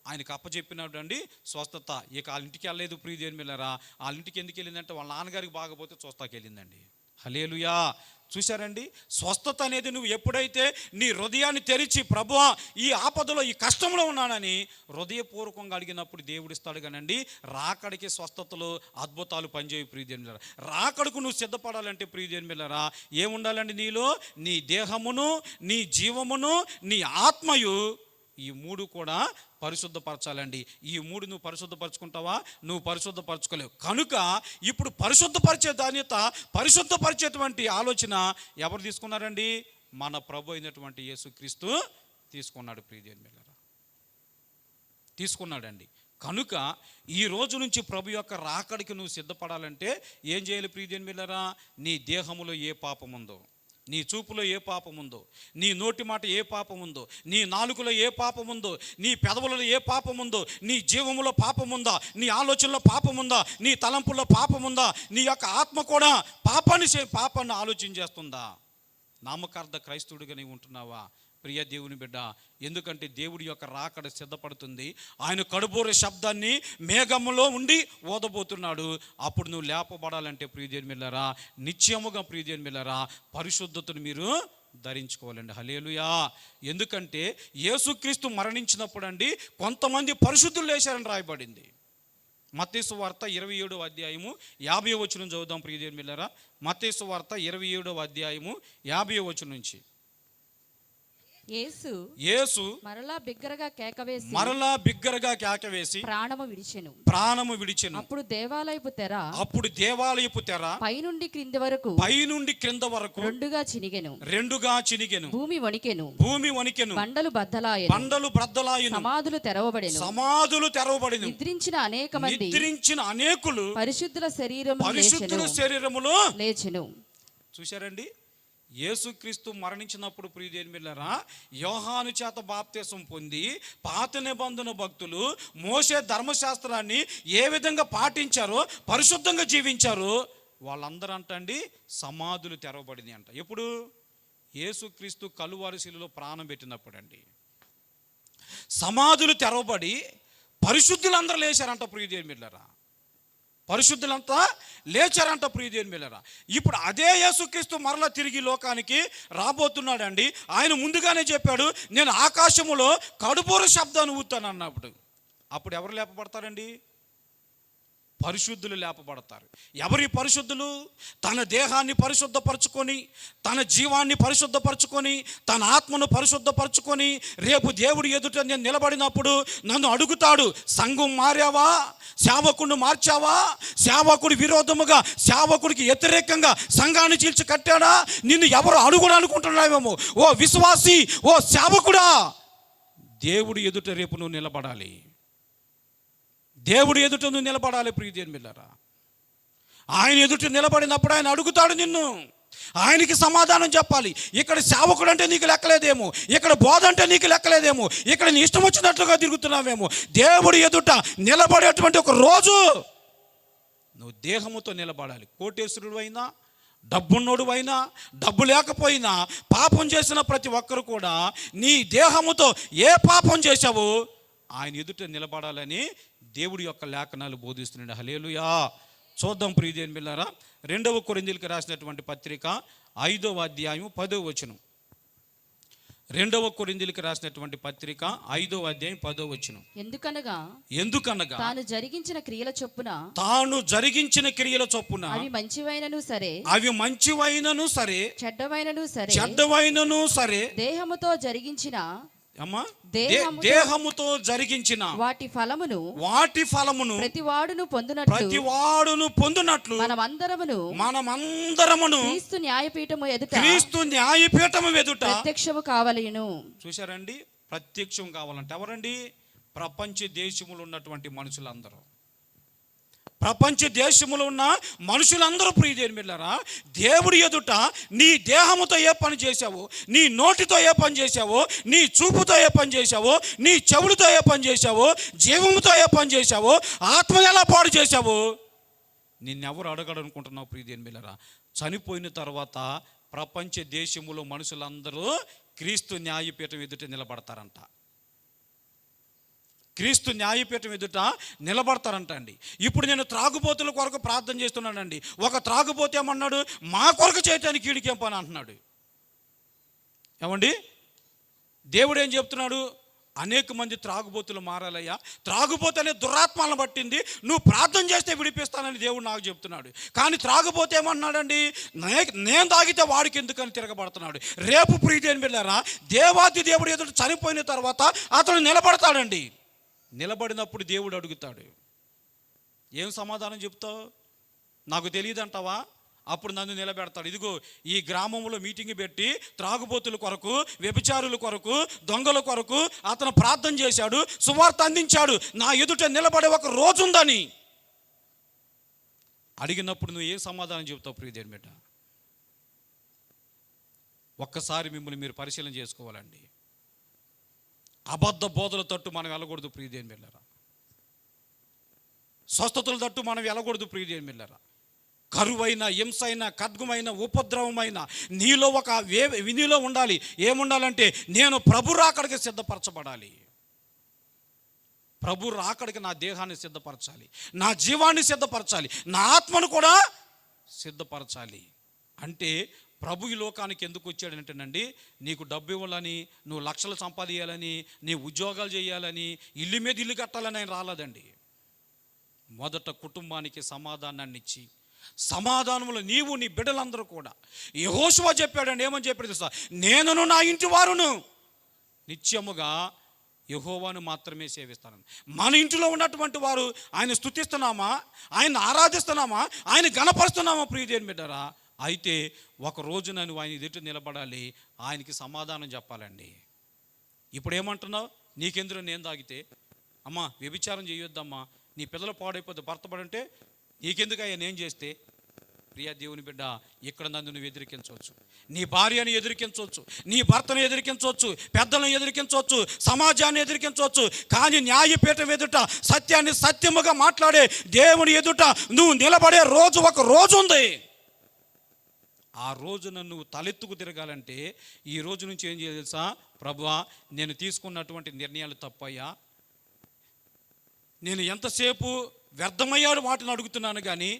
[SPEAKER 1] ఆయనకు అప్పచెప్పినాడు అండి స్వస్థత. ఇక వాళ్ళ ఇంటికి వెళ్ళలేదు ప్రియదేవుని బిడ్డలారా. వాళ్ళ ఇంటికి ఎందుకు వెళ్ళిందంటే వాళ్ళ నాన్నగారికి బాగపోతే స్వస్థకి వెళ్ళిందండి. హల్లెలూయా. చూశారండి, స్వస్థత అనేది నువ్వు ఎప్పుడైతే నీ హృదయాన్ని తెరిచి ప్రభువా ఈ ఆపదలో ఈ కష్టంలో ఉన్నానని హృదయపూర్వకంగా అడిగినప్పుడు దేవుడు ఇస్తాడు. కానండి రాకడికి స్వస్థతలు అద్భుతాలు పనిచేయు ప్రియదేవుని బిడ్డలారా. రాకడకు నువ్వు సిద్ధపడాలంటే ప్రియదేవుని బిడ్డలారా ఏముండాలండి? నీలో నీ దేహమును, నీ జీవమును, నీ ఆత్మయు, ఈ మూడు కూడా పరిశుద్ధపరచాలండి. ఈ మూడు నువ్వు పరిశుద్ధపరచుకుంటావా? నువ్వు పరిశుద్ధపరచుకోలేవు. కనుక ఇప్పుడు పరిశుద్ధపరిచే ధాన్యత, పరిశుద్ధపరిచేటువంటి ఆలోచన ఎవరు తీసుకున్నారండి? మన ప్రభు అయినటువంటి యేసుక్రీస్తు తీసుకున్నాడు ప్రియదేవుని బిడ్డలారా, తీసుకున్నాడండి. కనుక ఈ రోజు నుంచి ప్రభు యొక్క రాకడికి నువ్వు సిద్ధపడాలంటే ఏం చేయాలి ప్రియదేవుని బిడ్డలారా? నీ దేహములో ఏ పాపం ఉందో, నీ చూపులో ఏ పాపం ఉందో, నీ నోటి మాట ఏ పాపం ఉందో, నీ నాలుకలో ఏ పాపం ఉందో, నీ పెదవులలో ఏ పాపం ఉందో, నీ జీవములో పాపం ఉందా, నీ ఆలోచనలో పాపం ఉందా, నీ తలంపుల్లో పాపం ఉందా, నీ యొక్క ఆత్మ కూడా పాపాన్ని ఆలోచన చేస్తుందా? నామకార్థ క్రైస్తవుడిగా నీవు ఉంటున్నావా? ప్రియ దేవుని బిడ్డ, ఎందుకంటే దేవుడి యొక్క రాకడ సిద్ధపడుతుంది. ఆయన కడుబోరే శబ్దాన్ని మేఘములో ఉండి ఓదబోతున్నాడు. అప్పుడు నువ్వు లేపబడాలంటే ప్రియ దేవుని బిడ్డలారా, నిత్యముగా ప్రియ దేవుని బిడ్డలారా, పరిశుద్ధతను మీరు ధరించుకోవాలండి. హల్లెలూయా. ఎందుకంటే యేసుక్రీస్తు మరణించినప్పుడు అండి కొంతమంది పరిశుద్ధులు లేచారని రాయబడింది. మత్తయి సువార్త 27వ అధ్యాయము 50వ వచనం చదువుదాం ప్రియ దేవుని బిడ్డలారా. మత్తయి సువార్త 27వ అధ్యాయము 50వ వచనం నుంచి. యేసు
[SPEAKER 3] మరలా బిగ్గరగా
[SPEAKER 1] కేకవేసి ప్రాణము విడిచెను.
[SPEAKER 3] అప్పుడు
[SPEAKER 1] దేవాలయపు తెర
[SPEAKER 3] పైనుండి క్రింద వరకు
[SPEAKER 1] రెండుగా చినిగెను.
[SPEAKER 3] భూమి వణికెను. బండలు
[SPEAKER 1] బద్దలాయెను.
[SPEAKER 3] సమాధులు
[SPEAKER 1] తెరవబడెను.
[SPEAKER 3] నిద్రించిన
[SPEAKER 1] అనేకులు
[SPEAKER 3] పరిశుద్ధుల
[SPEAKER 1] శరీరములో
[SPEAKER 3] లేచెను.
[SPEAKER 1] చూశారండి, యేసుక్రీస్తు మరణించినప్పుడు ప్రియ దేవుని బిడ్డలారా, యోహాను చేత బాప్తిసం పొంది పాత నిబంధన భక్తులు మోషే ధర్మశాస్త్రాన్ని ఏ విధంగా పాటించారో, పరిశుద్ధంగా జీవించారో వాళ్ళందరూ అంటండి సమాధులు తెరవబడింది అంట. ఎప్పుడు? యేసుక్రీస్తు కలువరి శిలువలో ప్రాణం పెట్టినప్పుడు అండి సమాధులు తెరవబడి పరిశుద్ధులందరూ లేచారంట ప్రియ దేవుని బిడ్డలారా. పరిశుద్ధులంతా లేచారంట ప్రియ దేవుని బిడ్డలారా. ఇప్పుడు అదే యేసుక్రీస్తు మరలా తిరిగి లోకానికి రాబోతున్నాడండి. ఆయన ముందుగానే చెప్పాడు, నేను ఆకాశములో కడుబోరు శబ్దాన్ని ఊతాను అన్నప్పుడు. అప్పుడు ఎవరు లేపబడతారండి? పరిశుద్ధులు లేపబడతారు. ఎవరి పరిశుద్ధులు? తన దేహాన్ని పరిశుద్ధపరచుకొని, తన జీవాన్ని పరిశుద్ధపరచుకొని, తన ఆత్మను పరిశుద్ధపరచుకొని, రేపు దేవుడి ఎదుట నేను నిలబడినప్పుడు నన్ను అడుగుతాడు, సంఘం మారావా? సేవకుడిని మార్చావా? సేవకుడి విరోధముగా, సేవకుడికి వ్యతిరేకంగా సంఘాన్ని చీల్చి కట్టాడా? నిన్ను ఎవరు అడుగుడు అనుకుంటున్నావేమో. ఓ విశ్వాసి, ఓ సేవకుడా, దేవుడి ఎదుట రేపు నువ్వు నిలబడాలి. దేవుడి ఎదుట నువ్వు నిలబడాలి ప్రియ దేవుని బిడ్డలారా. ఆయన ఎదుట నిలబడినప్పుడు ఆయన అడుగుతాడు నిన్ను. ఆయనకి సమాధానం చెప్పాలి. ఇక్కడ సేవకుడు అంటే నీకు లెక్కలేదేమో, ఇక్కడ బోధ అంటే నీకు లెక్కలేదేమో, ఇక్కడ నీ ఇష్టం వచ్చినట్లుగా తిరుగుతున్నావేమో. దేవుడి ఎదుట నిలబడేటువంటి ఒక రోజు నువ్వు దేహముతో నిలబడాలి. కోటేశ్వరుడు అయినా, డబ్బున్నోడు అయినా, డబ్బు లేకపోయినా, పాపం చేసిన ప్రతి ఒక్కరు కూడా నీ దేహముతో ఏ పాపం చేశావో ఆయన ఎదుట నిలబడాలని దేవుడి యొక్క లేఖనాలు బోధిస్తున్నాడు. హల్లెలూయా. చూద్దాం ప్రియ దేవుని బిడ్డలారా, 2వ కొరింథీయులకు రాసినటువంటి పత్రిక 5వ అధ్యాయం 10వ వచనం. 2వ కొరింథీయులకు రాసినటువంటి పత్రిక 5వ అధ్యాయం 10వ వచనం. ఎందుకనగా తాను జరిగించిన క్రియల చొప్పున అవి మంచివైనను సరే చెడ్డవైనను సరే దేహముతో జరిగించిన వాటి ఫలమును ప్రతివాడును పొందునట్లు మనమందరమును క్రీస్తు న్యాయపీఠము ఎదుట ప్రత్యక్షము కావలెను. చూశారండి, ప్రత్యక్షం కావాలంటే ఎవరండి? ప్రపంచ దేశములో ఉన్నటువంటి మనుషులందరూ, ప్రపంచ దేశములో ఉన్న మనుషులందరూ ప్రియ దేవుని బిడ్డలారా, దేవుడి ఎదుట నీ దేహముతో ఏ పని చేశావో, నీ నోటితో ఏ పని చేశావో, నీ చూపుతో ఏ పని చేశావో, నీ చెవులతో ఏ పని చేశావో, జీవముతో ఏ పని చేశావో, ఆత్మను ఎలా పాడు చేశావో నిన్నెవరు అడగడు అనుకుంటున్నావు ప్రియ దేవుని బిడ్డలారా? చనిపోయిన తర్వాత ప్రపంచ దేశములో మనుషులందరూ క్రీస్తు న్యాయపీఠం ఎదుట నిలబడతారంట. క్రీస్తు న్యాయపీఠం ఎదుట నిలబడతారంట అండి. ఇప్పుడు నేను త్రాగుబోతుల కొరకు ప్రార్థన చేస్తున్నానండి. ఒక త్రాగుబోతు ఏమన్నాడు? మా కొరకు చేయటానికి ఈడికేం పని అంటున్నాడు. ఏమండి, దేవుడు ఏం చెప్తున్నాడు? అనేక మంది త్రాగుబోతులు మారాలయ్యా, త్రాగుబోతు అనే దురాత్మలను పట్టింది, నువ్వు ప్రార్థన చేస్తే విడిపిస్తానని దేవుడు నాకు చెప్తున్నాడు. కానీ త్రాగుబోతు ఏమన్నాడండి? నేను తాగితే వాడికి ఎందుకని తిరగబడుతున్నాడు. రేపు ప్రియ దేవుని బిడ్డలారా, దేవాది దేవుడు ఎదుట చనిపోయిన తర్వాత అతను నిలబడతాడండి. నిలబడినప్పుడు దేవుడు అడుగుతాడు, ఏం సమాధానం చెప్తావు? నాకు తెలియదు అంటావా? అప్పుడు నన్ను నిలబెడతాడు. ఇదిగో ఈ గ్రామంలో మీటింగ్ పెట్టి త్రాగుబోతుల కొరకు, వ్యభిచారుల కొరకు, దొంగల కొరకు అతను ప్రార్థన చేశాడు, సువార్త అందించాడు, నా ఎదుట నిలబడే ఒక రోజు ఉందని అడిగినప్పుడు నువ్వు ఏం సమాధానం చెప్తావు ప్రియ దేవుని బిడ్డ? ఒక్కసారి మిమ్మల్ని మీరు పరిశీలన చేసుకోవాలండి. అబద్ధ బోధల తట్టు మనం వెళ్ళకూడదు ప్రియదేవుని బిడ్డలారా. స్వస్థతల తట్టు మనం వెళ్ళకూడదు ప్రియదేవుని బిడ్డలారా. కరువైన, హింసైన, ఖడ్గమైన, ఉపద్రవమైన నీలో నీలో ఉండాలి. ఏముండాలంటే నేను ప్రభు రాకడికి సిద్ధపరచబడాలి. ప్రభు రాకడికి నా దేహాన్ని సిద్ధపరచాలి, నా జీవాన్ని సిద్ధపరచాలి, నా ఆత్మను కూడా సిద్ధపరచాలి. అంటే ప్రభు ఈ లోకానికి ఎందుకు వచ్చాడంటేనండి, నీకు డబ్బు ఇవ్వాలని, నువ్వు లక్షలు సంపాదించాలని, నీ ఉద్యోగాలు చేయాలని, ఇల్లు మీద ఇల్లు కట్టాలని ఆయన రాలేదండి. మొదట కుటుంబానికి సమాధానాన్ని ఇచ్చి, సమాధానములో నీవు నీ బిడ్డలందరూ కూడా, యెహోషువ చెప్పాడండి, ఏమని చెప్పాడు తెలుసా? నేనును నా ఇంటి వారును నిత్యముగా యెహోవాను మాత్రమే సేవిస్తాను. మన ఇంటిలో ఉన్నటువంటి వారు ఆయన స్తుతిస్తున్నామా, ఆయన ఆరాధిస్తున్నామా, ఆయన గణపరుస్తున్నామా ప్రియదేవుని బిడ్డరా? అయితే ఒక రోజు నువ్వు ఆయన ఎదుట నిలబడాలి, ఆయనకి సమాధానం చెప్పాలండి. ఇప్పుడు ఏమంటున్నావు? నీకెందులో నేను తాగితే, అమ్మా వ్యభిచారం చేయొద్దమ్మా, నీ పిల్లలు పాడైపోతే భర్త పడంటే నీకెందుకయ్యా నేను చేస్తే? ప్రియా దేవుని బిడ్డ, ఇక్కడ నన్ను నువ్వు ఎదిరికించవచ్చు, నీ భార్యను ఎదిరికించవచ్చు, నీ భర్తను ఎదిరికించవచ్చు, పెద్దలను ఎదిరికించవచ్చు, సమాజాన్ని ఎదిరికించవచ్చు. కానీ న్యాయపీఠం ఎదుట సత్యాన్ని సత్యముగా మాట్లాడే దేవుని ఎదుట నువ్వు నిలబడే రోజు ఒక రోజు ఉంది. ఆ రోజున నువ్వు తలెత్తుకు తిరగాలంటే ఈ రోజు నుంచి ఏం చేయాలి తెలుసా? ప్రభువా, నేను తీసుకున్నటువంటి నిర్ణయాలు తప్పయ్యా, నేను ఎంతసేపు వ్యర్థమయ్యాడు వాటిని అడుగుతున్నాను కానీ